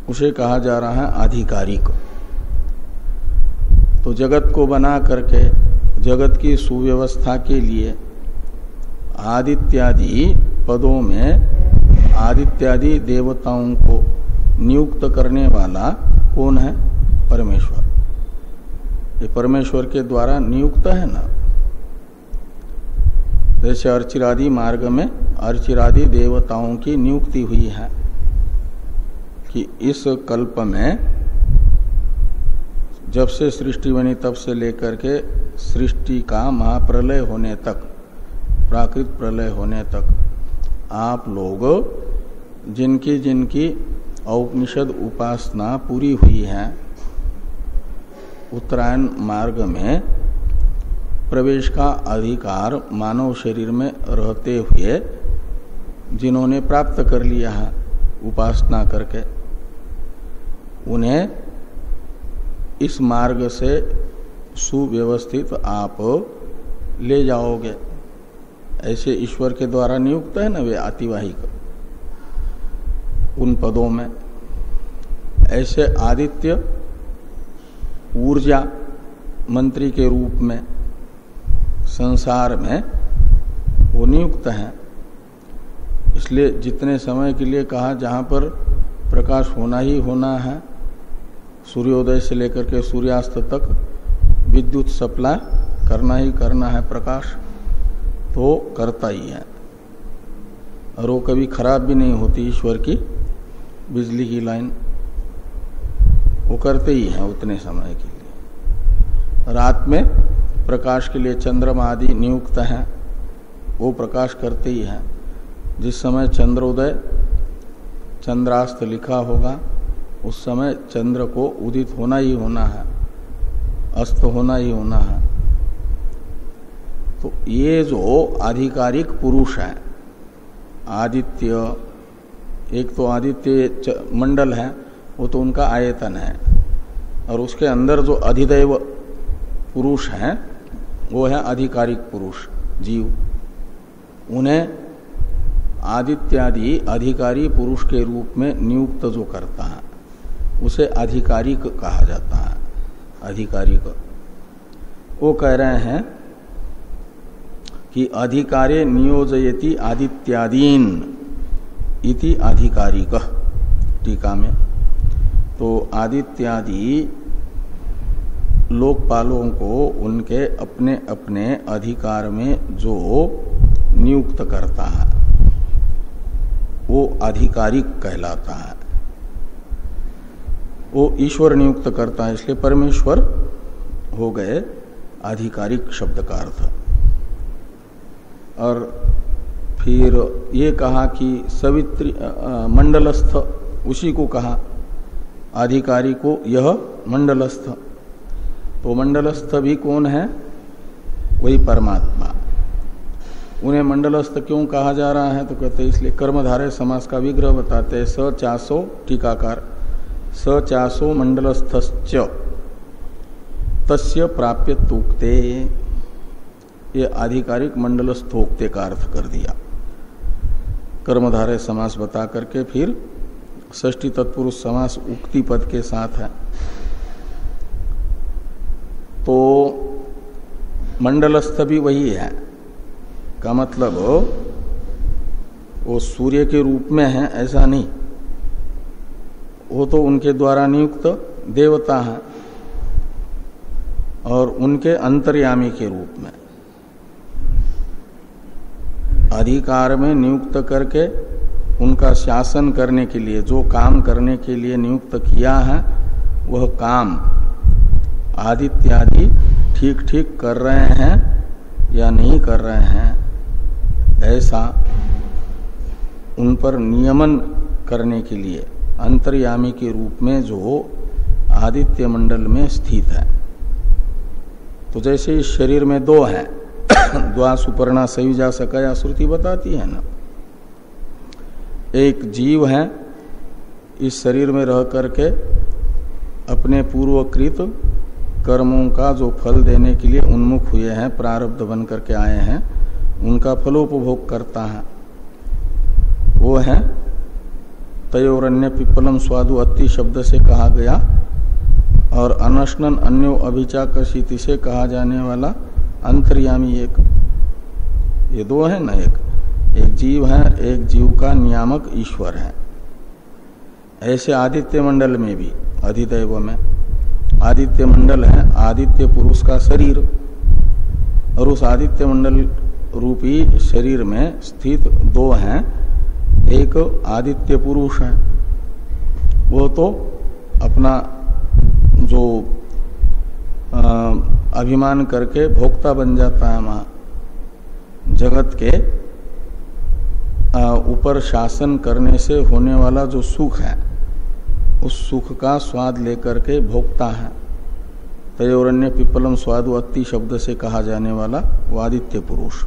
उसे कहा जा रहा है आधिकारिक। तो जगत को बना करके जगत की सुव्यवस्था के लिए आदित्यादि पदों में आदित्यादि देवताओं को नियुक्त करने वाला कौन है? परमेश्वर। ये परमेश्वर के द्वारा नियुक्त है ना। जैसे अर्चिरादि मार्ग में अर्चिरादि देवताओं की नियुक्ति हुई है कि इस कल्प में जब से सृष्टि बनी तब से लेकर के सृष्टि का महाप्रलय होने तक, प्राकृत प्रलय होने तक आप लोग जिनकी जिनकी औपनिषद उपासना पूरी हुई है, उत्तरायण मार्ग में प्रवेश का अधिकार मानव शरीर में रहते हुए जिन्होंने प्राप्त कर लिया है उपासना करके, उन्हें इस मार्ग से सुव्यवस्थित आप ले जाओगे। ऐसे ईश्वर के द्वारा नियुक्त है ना वे आतिवाहिक उन पदों में। ऐसे आदित्य ऊर्जा मंत्री के रूप में संसार में वो नियुक्त हैं। इसलिए जितने समय के लिए कहा जहाँ पर प्रकाश होना ही होना है, सूर्योदय से लेकर के सूर्यास्त तक विद्युत सप्लाई करना ही करना है प्रकाश, तो करता ही है। और वो कभी खराब भी नहीं होती ईश्वर की बिजली की लाइन, वो करते ही हैं उतने समय के लिए। रात में प्रकाश के लिए चंद्रमा आदि नियुक्त हैं, वो प्रकाश करते ही हैं। जिस समय चंद्रोदय चंद्रास्त लिखा होगा उस समय चंद्र को उदित होना ही होना है, अस्त होना ही होना है। तो ये जो आधिकारिक पुरुष है आदित्य, एक तो आदित्य मंडल है, वो तो उनका आयतन है, और उसके अंदर जो अधिदैव पुरुष हैं वो है आधिकारिक पुरुष जीव। उन्हें आदित्यादि अधिकारी पुरुष के रूप में नियुक्त जो करता है उसे अधिकारिक कहा जाता है। अधिकारिक वो कह रहे हैं कि अधिकारे नियोजयति आदित्यादीन इति अधिकारिक, टीका में। तो आदित्यादि लोकपालों को उनके अपने अपने अधिकार में जो नियुक्त करता है वो आधिकारिक कहलाता है, वो ईश्वर नियुक्त करता है, इसलिए परमेश्वर हो गए आधिकारिक शब्द का अर्थ। और फिर ये कहा कि सवित्री मंडलस्थ, उसी को कहा अधिकारी को, यह मंडलस्थ। तो मंडलस्थ भी कौन है? वही परमात्मा। उन्हें मंडलस्थ क्यों कहा जा रहा है? तो कहते हैं इसलिए कर्मधारय समास का विग्रह बताते हैं। स चासो टीकाकार, स चासो मंडलस्थश्च तस्य प्राप्य तूक्ते, ये आधिकारिक मंडलस्थोक्ते का अर्थ कर दिया। कर्मधारय समास बता करके फिर षष्ठी तत्पुरुष समास उक्ति पद के साथ है। तो मंडलस्थ भी वही है का मतलब वो सूर्य के रूप में है ऐसा नहीं, वो तो उनके द्वारा नियुक्त देवता है और उनके अंतर्यामी के रूप में अधिकार में नियुक्त करके उनका शासन करने के लिए जो काम करने के लिए नियुक्त किया है वह काम आदित्यादि ठीक ठीक कर रहे हैं या नहीं कर रहे हैं, ऐसा उन पर नियमन करने के लिए अंतर्यामी के रूप में जो आदित्य मंडल में स्थित है। तो जैसे इस शरीर में दो हैं, द्वा सुपर्णा संयुजा सकया श्रुति बताती है ना। एक जीव है, इस शरीर में रह करके अपने पूर्वकृत कर्मों का जो फल देने के लिए उन्मुख हुए हैं, प्रारब्ध बन करके आए हैं, उनका फलोपभोग करता है। वो है तयोरन्य पिप्पलम स्वादु अति शब्द से कहा गया और अनशनन अन्यो अभिचाकशिति से कहा जाने वाला अंतर्यामी एक, ये दो है ना। एक जीव है, एक जीव का नियामक ईश्वर है। ऐसे आदित्य मंडल में भी अधिदैव में आदित्य मंडल है, आदित्य पुरुष का शरीर, और उस आदित्य मंडल रूपी शरीर में स्थित दो हैं। एक आदित्य पुरुष है, वो तो अपना जो अभिमान करके भोक्ता बन जाता है, वहां जगत के ऊपर शासन करने से होने वाला जो सुख है उस सुख का स्वाद लेकर के भोक्ता है। तयोरन्य पिप्पलम स्वादु अति शब्द से कहा जाने वाला वो आदित्य पुरुष।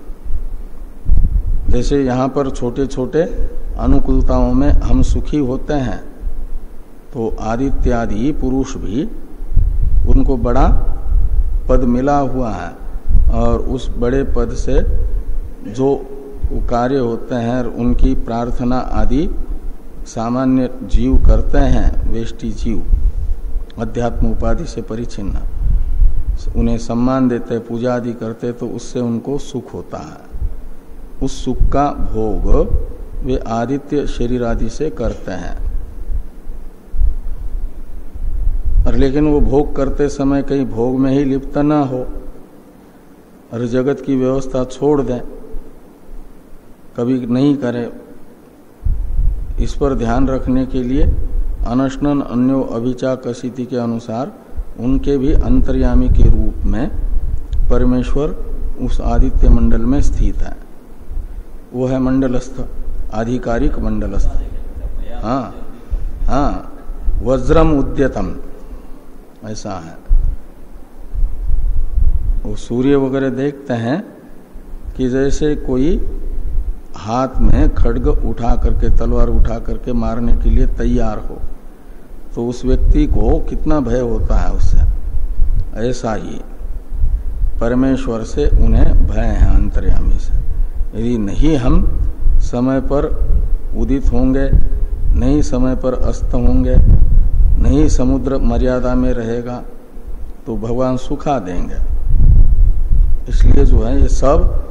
जैसे यहाँ पर छोटे छोटे अनुकूलताओं में हम सुखी होते हैं, तो आदित्यादि पुरुष भी उनको बड़ा पद मिला हुआ है और उस बड़े पद से जो कार्य होते हैं उनकी प्रार्थना आदि सामान्य जीव करते हैं, वेष्टि जीव अध्यात्म उपाधि से परिचिन्न, उन्हें सम्मान देते, पूजा आदि करते, तो उससे उनको सुख होता है। उस सुख का भोग वे आदित्य शरीर आदि से करते हैं। और लेकिन वो भोग करते समय कहीं भोग में ही लिप्त न हो और जगत की व्यवस्था छोड़ दें, कभी नहीं करे। इस पर ध्यान रखने के लिए अनशनन अन्यो अभिचाकशिति के अनुसार उनके भी अंतर्यामी के रूप में परमेश्वर उस आदित्य मंडल में स्थित है। वो है मंडलस्थ, आधिकारिक मंडलस्थ। हाँ हाँ, वज्रम उद्यतम ऐसा है। वो सूर्य वगैरह देखते हैं कि जैसे कोई हाथ में खड्ग उठा करके, तलवार उठा करके मारने के लिए तैयार हो, तो उस व्यक्ति को कितना भय होता है उससे। ऐसा ही परमेश्वर से उन्हें भय है अंतर्यामी से। यदि नहीं हम समय पर उदित होंगे, नहीं समय पर अस्त होंगे, नहीं समुद्र मर्यादा में रहेगा, तो भगवान सुखा देंगे। इसलिए जो है ये सब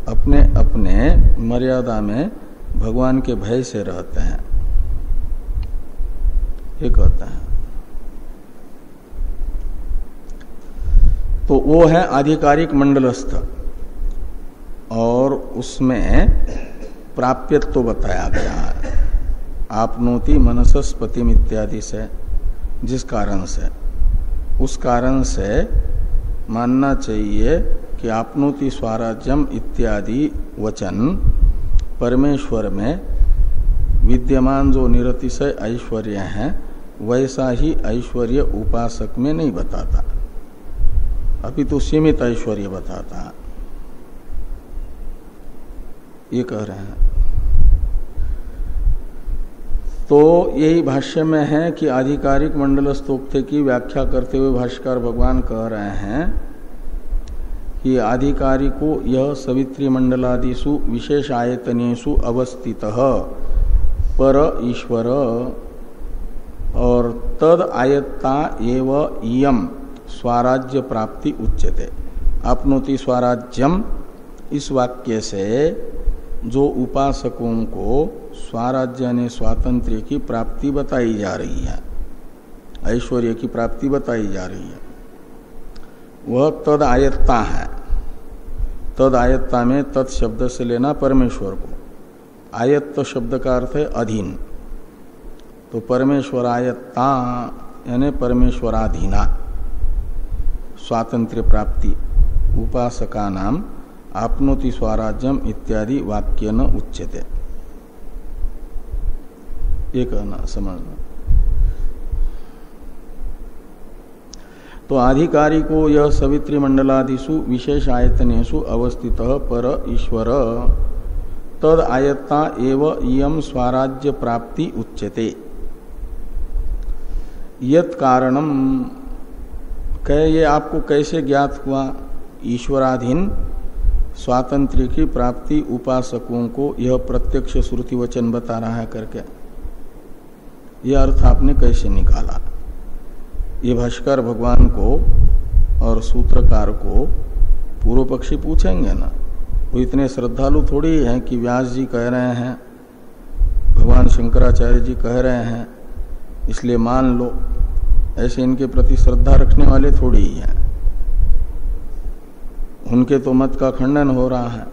अपने अपने मर्यादा में भगवान के भय से रहते हैं, ये कहते हैं। तो वो है आधिकारिक मंडलस्थ, और उसमें प्राप्यत्व बताया गया है आपनोति मनसस्पतिम इत्यादि से, जिस कारण से, उस कारण से मानना चाहिए कि आपनोति स्वराज्यम इत्यादि वचन परमेश्वर में विद्यमान जो निरतिशय ऐश्वर्य है वैसा ही ऐश्वर्य उपासक में नहीं बताता, अभी तो सीमित ऐश्वर्य बताता है, ये कह रहे हैं। तो यही भाष्य में है कि आधिकारिक मंडलस्तोक्ते की व्याख्या करते हुए भाष्यकार भगवान कह रहे हैं कि आधिकारिको यह सवित्री मंडलादिषु विशेष आयतनेषु अवस्थितः पर ईश्वर और तद आयत्ता एव इयम स्वराज्य प्राप्ति उच्यते। आपनोति स्वराज्यम, इस वाक्य से जो उपासकों को स्वराज्य ने स्वातंत्र्य की प्राप्ति बताई जा रही है, ऐश्वर्य की प्राप्ति बताई जा रही है, वह तद आयत्ता है। तद आयत्ता में तत् शब्द से लेना परमेश्वर को, आयत्त शब्द का अर्थ है अधीन, तो परमेश्वर आयत्ता यानी परमेश्वराधीना स्वातंत्र्य प्राप्ति उपासका नाम आपनोति स्वराज्यम इत्यादि वाक्य न उच्यते, ये कहना समझना। तो आधिकारिको यह सवित्री मंडलादिषु विशेष आयतनेषु अवस्थितः पर ईश्वर तद आयत्ता एव इयम स्वराज्य प्राप्ति उच्यते। यत् कारणम, कहे ये आपको कैसे ज्ञात हुआ? ईश्वराधीन स्वातंत्र्य की प्राप्ति उपासकों को यह प्रत्यक्ष श्रुति वचन बता रहा है करके, यह अर्थ आपने कैसे निकाला? ये भाष्कर भगवान को और सूत्रकार को पूर्व पक्षी पूछेंगे ना, वो इतने श्रद्धालु थोड़ी हैं कि व्यास जी कह रहे हैं, भगवान शंकराचार्य जी कह रहे हैं इसलिए मान लो, ऐसे इनके प्रति श्रद्धा रखने वाले थोड़ी ही हैं। उनके तो मत का खंडन हो रहा है,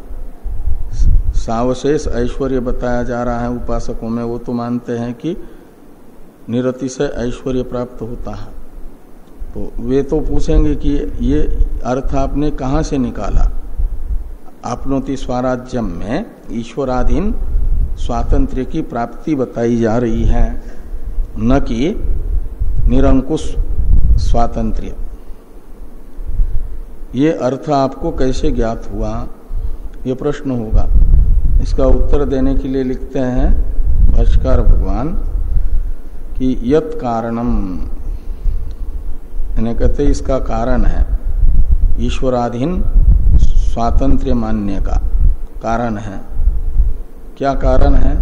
सावशेष ऐश्वर्य बताया जा रहा है उपासकों में, वो तो मानते हैं कि निरतिशय ऐश्वर्य प्राप्त होता है। तो वे तो पूछेंगे कि ये अर्थ आपने कहाँ से निकाला? आपनोति स्वराज्यम में ईश्वराधीन स्वातंत्र्य की प्राप्ति बताई जा रही है, न कि निरंकुश स्वातंत्र्य। ये अर्थ आपको कैसे ज्ञात हुआ? ये प्रश्न होगा। इसका उत्तर देने के लिए लिखते हैं भाष्यकार भगवान कि यत् कारणम, यानी कहते इसका कारण है ईश्वराधीन स्वातंत्र्य मानने का कारण है। क्या कारण है?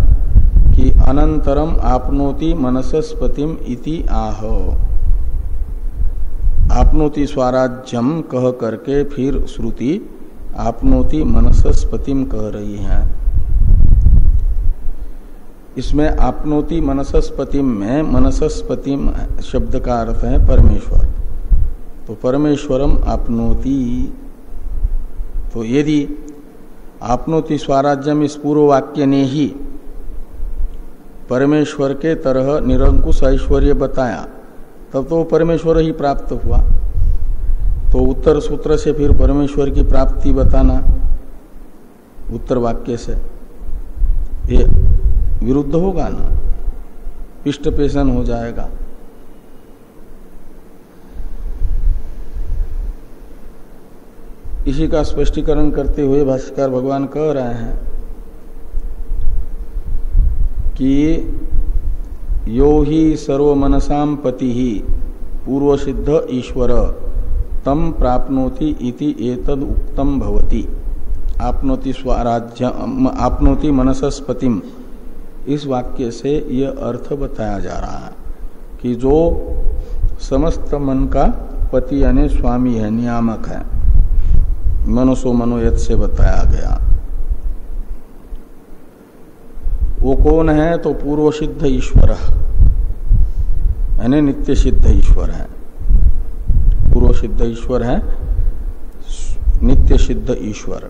कि अनंतरम आपनोति मनसस्पतिम इति आह, आपनोति स्वराज्यम कह करके फिर श्रुति आपनोति मनसस्पतिम कह रही है। इसमें आपनोति मनसस्पतिम में मनसस्पतिम शब्द का अर्थ है परमेश्वर, तो परमेश्वरम आपनोति। तो यदि आपनोति स्वराज्यम इस पूर्व वाक्य ने ही परमेश्वर के तरह निरंकुश ऐश्वर्य बताया, तब तो परमेश्वर ही प्राप्त हुआ। तो उत्तर सूत्र से फिर परमेश्वर की प्राप्ति बताना उत्तर वाक्य से, ये विरुद्ध होगा ना, पिष्ट पेशन हो जाएगा। इसी का स्पष्टीकरण करते हुए भाष्यकार भगवान कह रहे हैं कि यो ही सर्वमनसाम पति ही पूर्व सिद्ध ईश्वर तम प्राप्नोति इति एतद उक्तम भवति। आपनोति स्वराज्य आपनोति मनसस्पतिम, इस वाक्य से यह अर्थ बताया जा रहा है कि जो समस्त मन का पति यानी स्वामी है, नियामक है, मनसो मनोयत से बताया गया। वो कौन है? तो पूर्व सिद्ध ईश्वर यानी नित्य सिद्ध ईश्वर है। पूर्व सिद्ध ईश्वर है नित्य सिद्ध ईश्वर।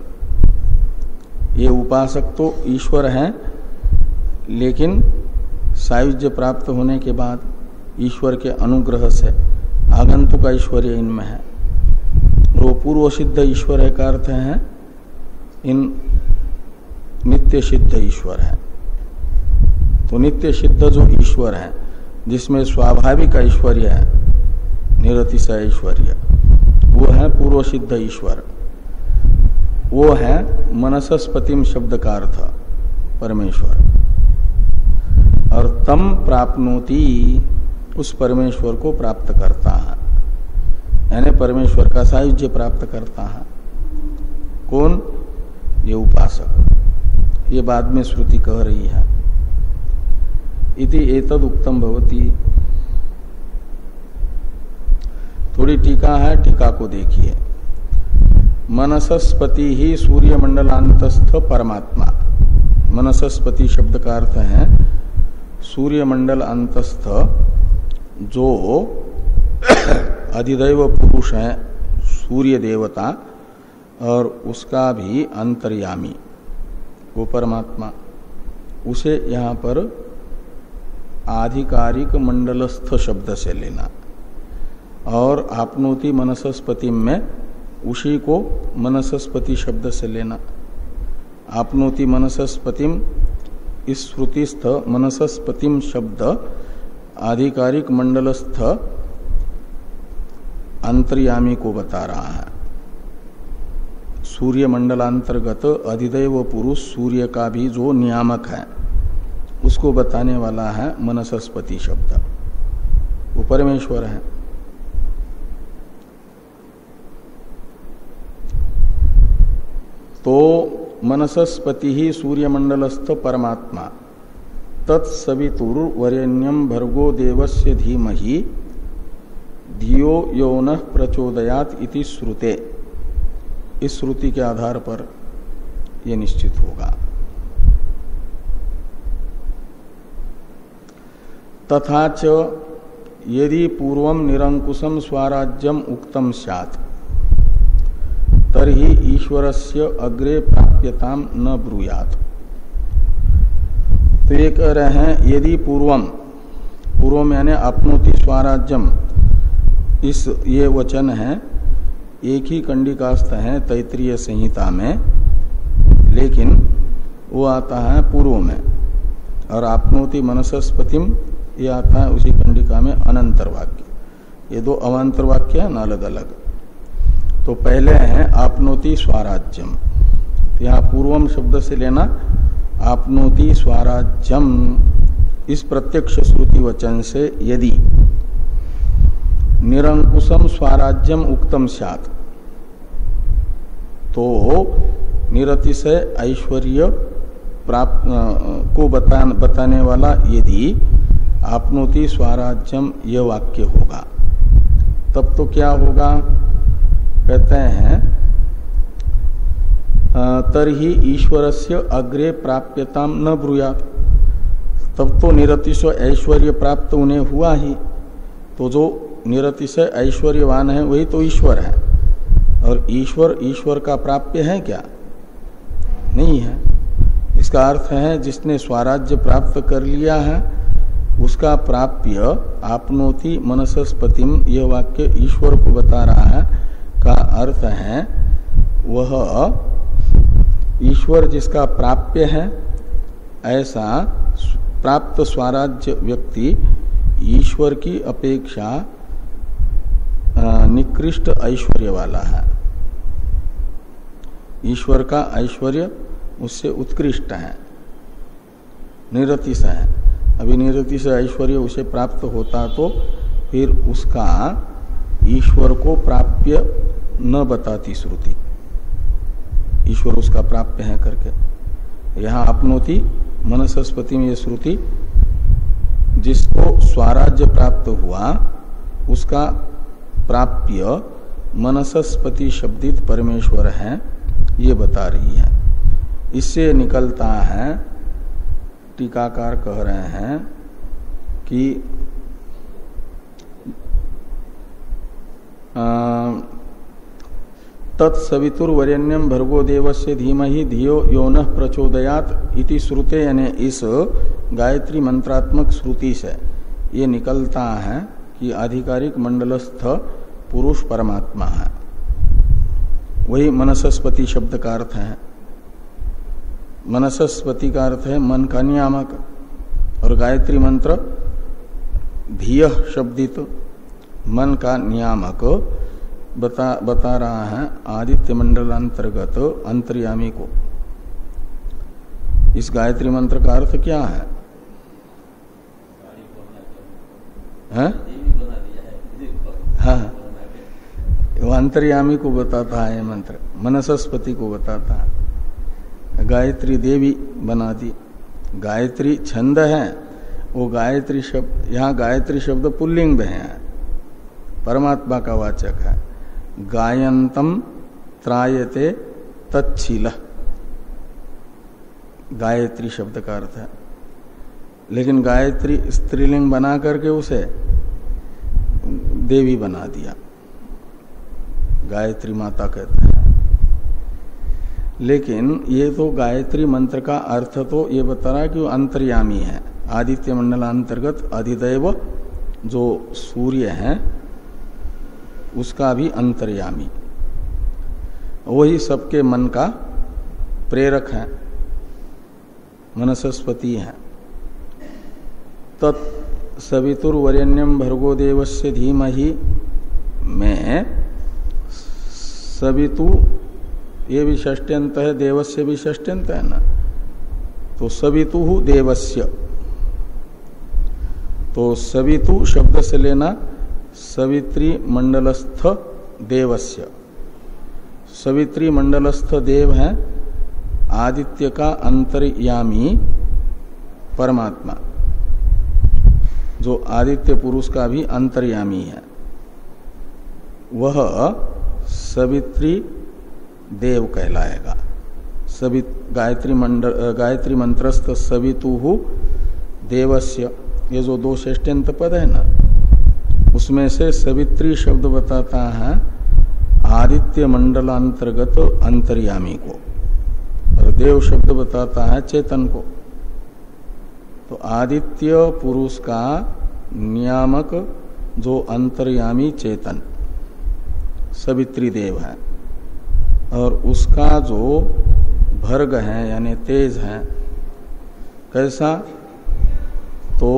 ये उपासक तो ईश्वर हैं, लेकिन सायुज्य प्राप्त होने के बाद ईश्वर के अनुग्रह से आगंतुक ऐश्वर्य इनमें है। वो पूर्व सिद्ध ईश्वर का अर्थ है इन नित्य सिद्ध ईश्वर है। तो नित्य सिद्ध जो ईश्वर है, जिसमें स्वाभाविक ऐश्वर्य है, निरतिशय ऐश्वर्य, वो है पूर्व सिद्ध ईश्वर। वो है मनसस्पतिम शब्द का अर्थ परमेश्वर। और तम प्राप्नोति, उस परमेश्वर को प्राप्त करता है, यानी परमेश्वर का सायुज्य प्राप्त करता है। कौन? ये उपासक। ये बाद में श्रुति कह रही है। इति एतद उक्तम भवति। थोड़ी टीका है, टीका को देखिए। मनसस्पति ही सूर्यमंडलांतस्थ परमात्मा। मनसस्पति शब्द का अर्थ है सूर्यमंडल अंतस्थ जो अधिदैव पुरुष है, सूर्य देवता, और उसका भी अंतर्यामी वो परमात्मा, उसे यहाँ पर आधिकारिक मंडलस्थ शब्द से लेना। और आपनोति मनसस्पति में उसी को मनसस्पति शब्द से लेना। आपनोति मनसस्पतिम, इस श्रुतिस्थ मनसस्पतिम शब्द आधिकारिक मंडलस्थ अंतर्यामी को बता रहा है। सूर्य मंडलांतर्गत अधिदैव पुरुष सूर्य का भी जो नियामक है, उसको बताने वाला है मनसस्पति शब्द। वो परमेश्वर है। तो मनसस्पति ही सूर्यमंडलस्थ परमात्मा तत्सवितुर्वरेण्यम भर्गो देवस्य धीमहि धियो यो नः प्रचोदयात् इति श्रुते। इस श्रुति के आधार पर यह निश्चित होगा। तथा च यदि पूर्वम निरंकुशम स्वराज्यम उक्तम स्यात् तर्हि ईश्वरस्य अग्रे प्राप्यताम न ब्रूयात्। तो ये कह रहे हैं यदि पूर्वम यानी अपनोति स्वराज्यम, इस ये वचन है, एक ही कंडिकास्थ है तैत्रीय संहिता में, लेकिन वो आता है पूर्व में। और आपनोति मनसस्पतिम ये आता है उसी कंडिका में अनंतर वाक्य। ये दो अवान्तर वाक्य है ना, अलग अलग। तो पहले है आपनोति स्वराज्यम, तो यहाँ पूर्वम शब्द से लेना आपनोति स्वराज्यम। इस प्रत्यक्ष श्रुति वचन से यदि निरंकुशम स्वराज्यम उक्तम स्यात्, तो निरतिशय ऐश्वर्य प्राप्त को बताने वाला यदि आपनोति स्वराज्यम यह वाक्य होगा, तब तो क्या होगा? कहते हैं तरहि ईश्वरस्य अग्रे प्राप्यताम न ब्रूयात्। तब तो निरतिशय ऐश्वर्य प्राप्त उन्हें हुआ ही। तो जो निरतिशय ऐश्वर्यवान है वही तो ईश्वर है। और ईश्वर का प्राप्य है क्या? नहीं है। इसका अर्थ है जिसने स्वराज्य प्राप्त कर लिया है उसका प्राप्य आपनोति मनसस्पतिम, यह वाक्य ईश्वर को बता रहा है, का अर्थ है वह ईश्वर जिसका प्राप्य है, ऐसा प्राप्त स्वराज्य व्यक्ति ईश्वर की अपेक्षा निकृष्ट ऐश्वर्य वाला है। ईश्वर का ऐश्वर्य उससे उत्कृष्ट है, निरतिशय है। अभी निरतिशय ऐश्वर्य उसे प्राप्त होता तो फिर उसका ईश्वर को प्राप्य न बताती श्रुति, ईश्वर उसका प्राप्य है करके। यहाँ अपनोति मनसस्पति में ये श्रुति जिसको स्वराज्य प्राप्त हुआ उसका प्राप्य मनसस्पति शब्दित परमेश्वर है, ये बता रही है। इससे निकलता है, टीकाकार कह रहे हैं कि तत्सवितुर्वरेण्यम भर्गो देवस्य धीमहि धियो यो नः प्रचोदयात इति श्रुते, यानी इस गायत्री मंत्रात्मक श्रुति से ये निकलता है कि आधिकारिक मंडलस्थ पुरुष परमात्मा है। वही मनसस्पति शब्द का अर्थ है। मनसस्पति का अर्थ है मन का नियामक, और गायत्री मंत्र धिय शब्दित मन का नियामक बता रहा है आदित्य मंडल अंतर्गत अंतर्यामी को। इस गायत्री मंत्र का अर्थ क्या है? हाँ, वो अंतर्यामी को बताता है। ये मंत्र मनसस्पति को बताता है। गायत्री देवी बना दी। गायत्री छंद है, वो गायत्री शब्द, यहाँ गायत्री शब्द पुल्लिंग में है, परमात्मा का वाचक है। गायंतम त्रायते तच्छील गायत्री शब्द का अर्थ है। लेकिन गायत्री स्त्रीलिंग बना करके उसे देवी बना दिया, गायत्री माता कहते हैं। लेकिन ये तो गायत्री मंत्र का अर्थ तो ये बता रहा है कि वो अंतर्यामी है। आदित्य मंडलांतर्गत अधिदैव जो सूर्य है उसका भी अंतर्यामी, वही सबके मन का प्रेरक है, मनसस्पति है। तत् सवितुर्वरेण्यम भर्गो देवस्य धीमहि में सवितु ये भी षष्ट्यंत है, देवस्य भी षष्ट्यंत है ना, तो सवितु देवस्य, तो सवितु शब्द से लेना सवित्री मंडलस्थ देवस्य। सवित्री मंडलस्थ देव है आदित्य का अंतर्यामी परमात्मा, जो आदित्य पुरुष का भी अंतर्यामी है। वह सवित्री देव कहलाएगा। गायत्री मंत्रस्थ सवितु देवस्य, ये जो दो षष्ट्यंत पद है ना, उसमें से सवित्री शब्द बताता है आदित्य मंडलांतर्गत अंतर्यामी को, और देव शब्द बताता है चेतन को। तो आदित्य पुरुष का नियामक जो अंतर्यामी चेतन सवित्री देव है, और उसका जो भर्ग है यानी तेज है, कैसा? तो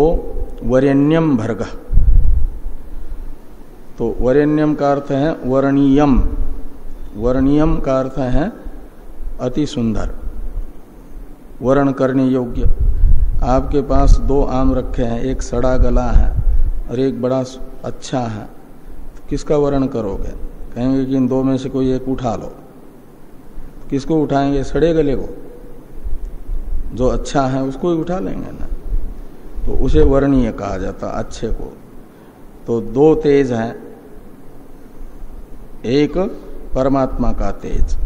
वरेण्यम भर्ग। तो वरेण्यम का अर्थ है वर्णीयम, वर्णीयम का अर्थ है अति सुंदर, वर्ण करने योग्य। आपके पास दो आम रखे हैं, एक सड़ा गला है और एक बड़ा अच्छा है, तो किसका वर्ण करोगे? कहेंगे कि इन दो में से कोई एक उठा लो। किसको उठाएंगे? सड़े गले को। जो अच्छा है उसको ही उठा लेंगे ना, तो उसे वर्णीय कहा जाता, अच्छे को। तो दो तेज हैं, एक परमात्मा का तेज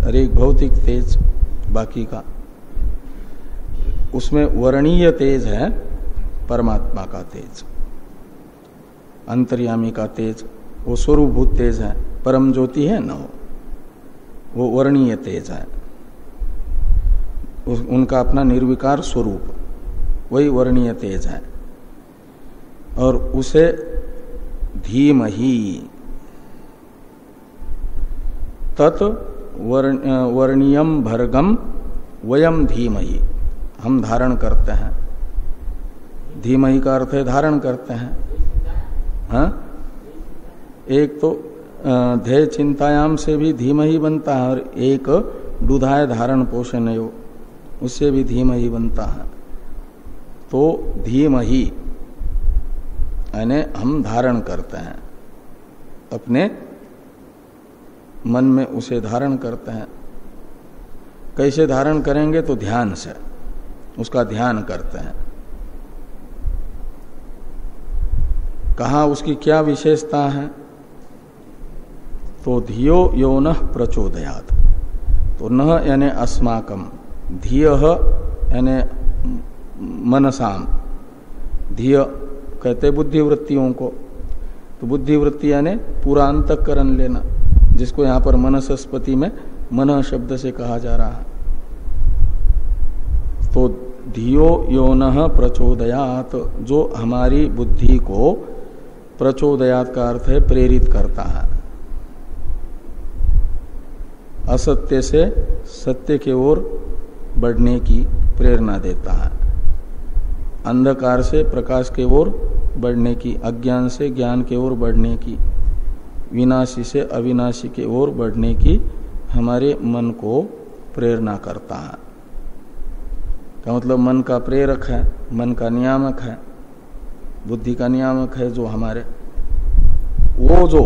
और एक भौतिक तेज बाकी का। उसमें वर्णीय तेज है परमात्मा का तेज, अंतर्यामी का तेज, वो स्वरूपभूत तेज है, परम ज्योति है ना, वो वर्णीय तेज है। उनका अपना निर्विकार स्वरूप, वही वर्णीय तेज है। और उसे धीमहि तत् वर्णीयम भर्गम वयम धीमहि, हम धारण करते हैं। धीमहि का अर्थ है धारण करते हैं। हाँ, एक तो ध्येय चिंतायाम से भी धीमहि बनता है, और एक दुधाय धारण पोषण यो, उससे भी धीमहि बनता है। तो धीमहि यानी हम धारण करते हैं, अपने मन में उसे धारण करते हैं। कैसे धारण करेंगे? तो ध्यान से, उसका ध्यान करते हैं। कहा उसकी क्या विशेषता है? तो धियो यो नः प्रचोदयात्। तो न यानी अस्माकम, धियः यानी मनसाम, धिय कहते बुद्धिवृत्तियों को। तो बुद्धिवृत्ति यानी पूरा अंतःकरण लेना, जिसको यहाँ पर मनसस्पति में मन शब्द से कहा जा रहा है। तो धियो योनः प्रचोदयात, जो हमारी बुद्धि को प्रचोदयात का अर्थ है प्रेरित करता है, असत्य से सत्य की ओर बढ़ने की प्रेरणा देता है, अंधकार से प्रकाश की ओर बढ़ने की, अज्ञान से ज्ञान की ओर बढ़ने की, विनाशी से अविनाशी की ओर बढ़ने की हमारे मन को प्रेरणा करता है। का मतलब मन का प्रेरक है, मन का नियामक है, बुद्धि का नियामक है जो हमारे, वो जो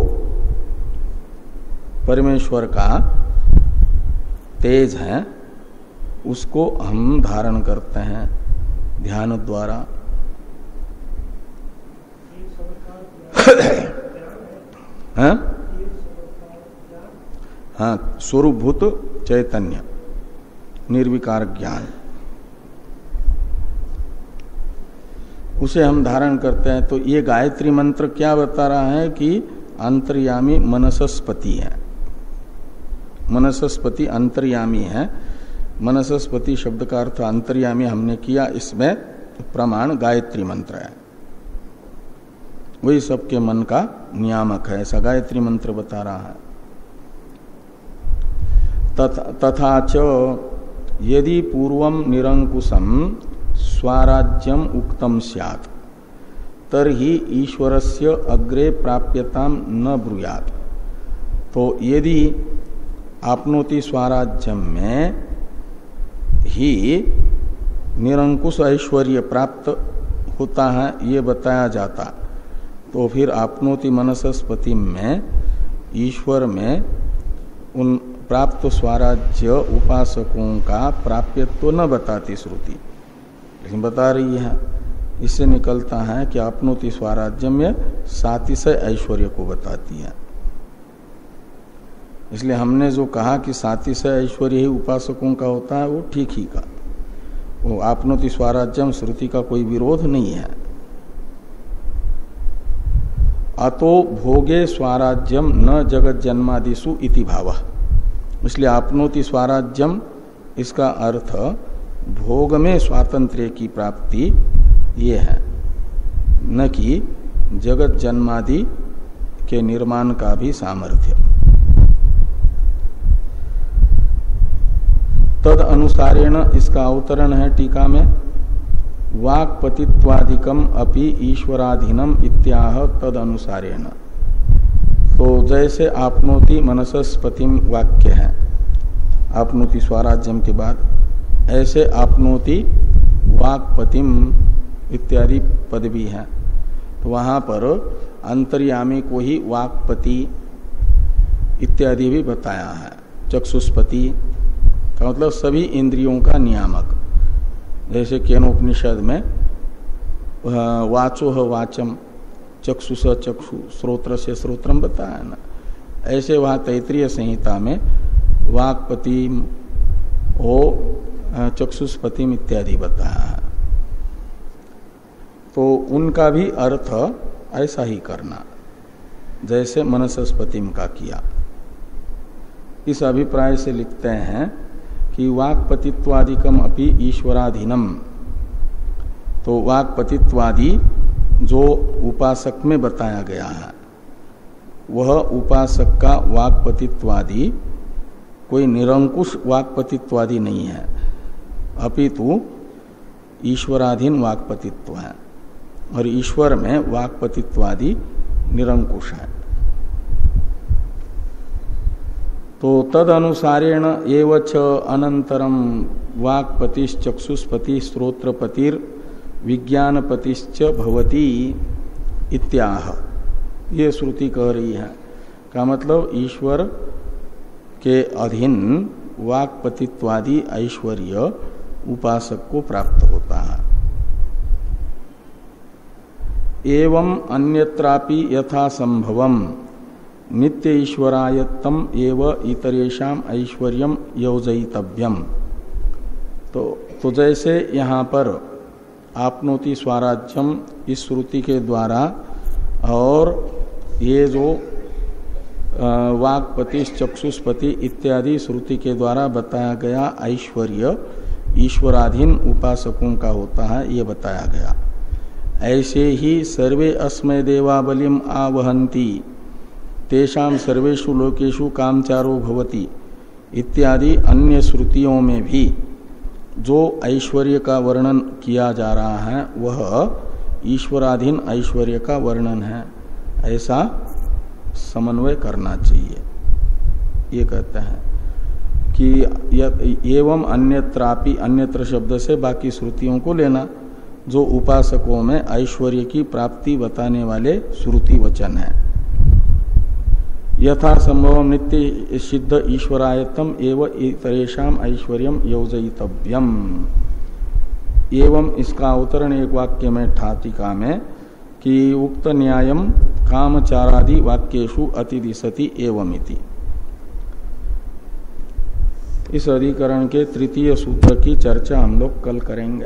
परमेश्वर का तेज है उसको हम धारण करते हैं ध्यान द्वारा। हाँ, स्वरूपभूत चैतन्य, निर्विकार ज्ञान, उसे हम धारण करते हैं। तो ये गायत्री मंत्र क्या बता रहा है कि अंतर्यामी मनसस्पति है। मनसस्पति अंतर्यामी है। मनसस्पति शब्द का अर्थ अंतर्यामी हमने किया, इसमें प्रमाण गायत्री मंत्र है, वही सबके मन का नियामक है, ऐसा गायत्री मंत्र बता रहा है। तथा च यदि पूर्वम निरंकुशम स्वाराज्यम उक्तम स्यात् तर्हि ईश्वरस्य अग्रे प्राप्यताम न ब्रूयात्। तो यदि आपनोति स्वाराज्यम में ही निरंकुश ऐश्वर्य प्राप्त होता है ये बताया जाता, तो फिर आपनोति मनसस्पति में ईश्वर में उन प्राप्त स्वराज्य उपासकों का प्राप्यत्व न बताती श्रुति, लेकिन बता रही है। इससे निकलता है कि आपनोति स्वराज्य में सातिशय ऐश्वर्य को बताती है। इसलिए हमने जो कहा कि सातिशय ऐश्वर्य ही उपासकों का होता है वो ठीक ही का, वो आपनोति स्वराज्यम श्रुति का कोई विरोध नहीं है। अतो भोगे स्वराज्यम न जगत जन्मादिषु इति भावः, इसलिए आपनोति स्वराज्यम इसका अर्थ भोग में स्वातंत्र्य की प्राप्ति ये है, न कि जगत जन्मादि के निर्माण का भी सामर्थ्य। तद अनुसारेण इसका अवतरण है टीका में, वाक्पतित्वादिकम अपि ईश्वराधीनम इत्याह तद अनुसारेण। तो जैसे आपनोति मनसस्पतिम वाक्य है आपनोति स्वराज्यम के बाद, ऐसे आपनोति वाक्पतिम इत्यादि पद भी है। तो वहां पर अंतर्यामी को ही वाक्पति इत्यादि भी बताया है। चक्षुष्पति का मतलब सभी इंद्रियों का नियामक, जैसे केनोपनिषद में वाचो वाचम चक्षुष चक्षु श्रोत्र से श्रोत्रम बताया ना, ऐसे वहां तैत्रीय संहिता में वाक्पतिम ओ चक्षुष्पतिम इत्यादि बताया है। तो उनका भी अर्थ ऐसा ही करना जैसे मनसस्पतिम का किया। इस अभिप्राय से लिखते हैं कि वाक्पतित्वादिकम अपि ईश्वराधीनम। तो वाक्पतित्वादि जो उपासक में बताया गया है वह उपासक का वाक्पतित्वादि कोई निरंकुश वाक्पतित्वादि नहीं है, अपितु ईश्वराधीन वाक्पतित्व है, और ईश्वर में वाक्पतित्वादि निरंकुश है। तो तद अनुसारेण एवच अनंतरम वाक्पतिश्चक्षुष्पति श्रोत्रपतिर विज्ञानपतिश्च भवति इत्याह, ये श्रुति कह रही है। का मतलब ईश्वर के अधीन वाक्पतित्वादि ऐश्वर्य उपासक को प्राप्त होता है। एवं अन्यत्रापि यथा संभवम नित्य ईश्वरायत्तम एव इतरेषाम ऐश्वर्यम योजयितव्यम। तो जैसे यहाँ पर आपनोति स्वराज्यम इस श्रुति के द्वारा और ये जो वाक्पति चक्षुष्पति इत्यादि श्रुति के द्वारा बताया गया ऐश्वर्य ईश्वराधीन उपासकों का होता है, ये बताया गया। ऐसे ही सर्वे अस्मै देवा बलिम आवहन्ति तेषां सर्वेषु लोकेषु कामचारो भवति इत्यादि अन्य श्रुतियों में भी जो ऐश्वर्य का वर्णन किया जा रहा है वह ईश्वराधीन ऐश्वर्य का वर्णन है, ऐसा समन्वय करना चाहिए। ये कहते हैं कि एवं अन्यत्रापि, अन्यत्र शब्द से बाकी श्रुतियों को लेना जो उपासकों में ऐश्वर्य की प्राप्ति बताने वाले श्रुति वचन है। यथा संभव नित्य सिद्ध ईश्वरायतम एवं इतरेषाम ऐश्वर्यम योजयितव्यम। एवं इसका अवतरण एक वाक्य में ठातिका में कि उक्त न्यायम कामचारादि वाक्येषु अतिदिशति एवमिति। इस अधिकरण के तृतीय सूत्र की चर्चा हम लोग कल करेंगे।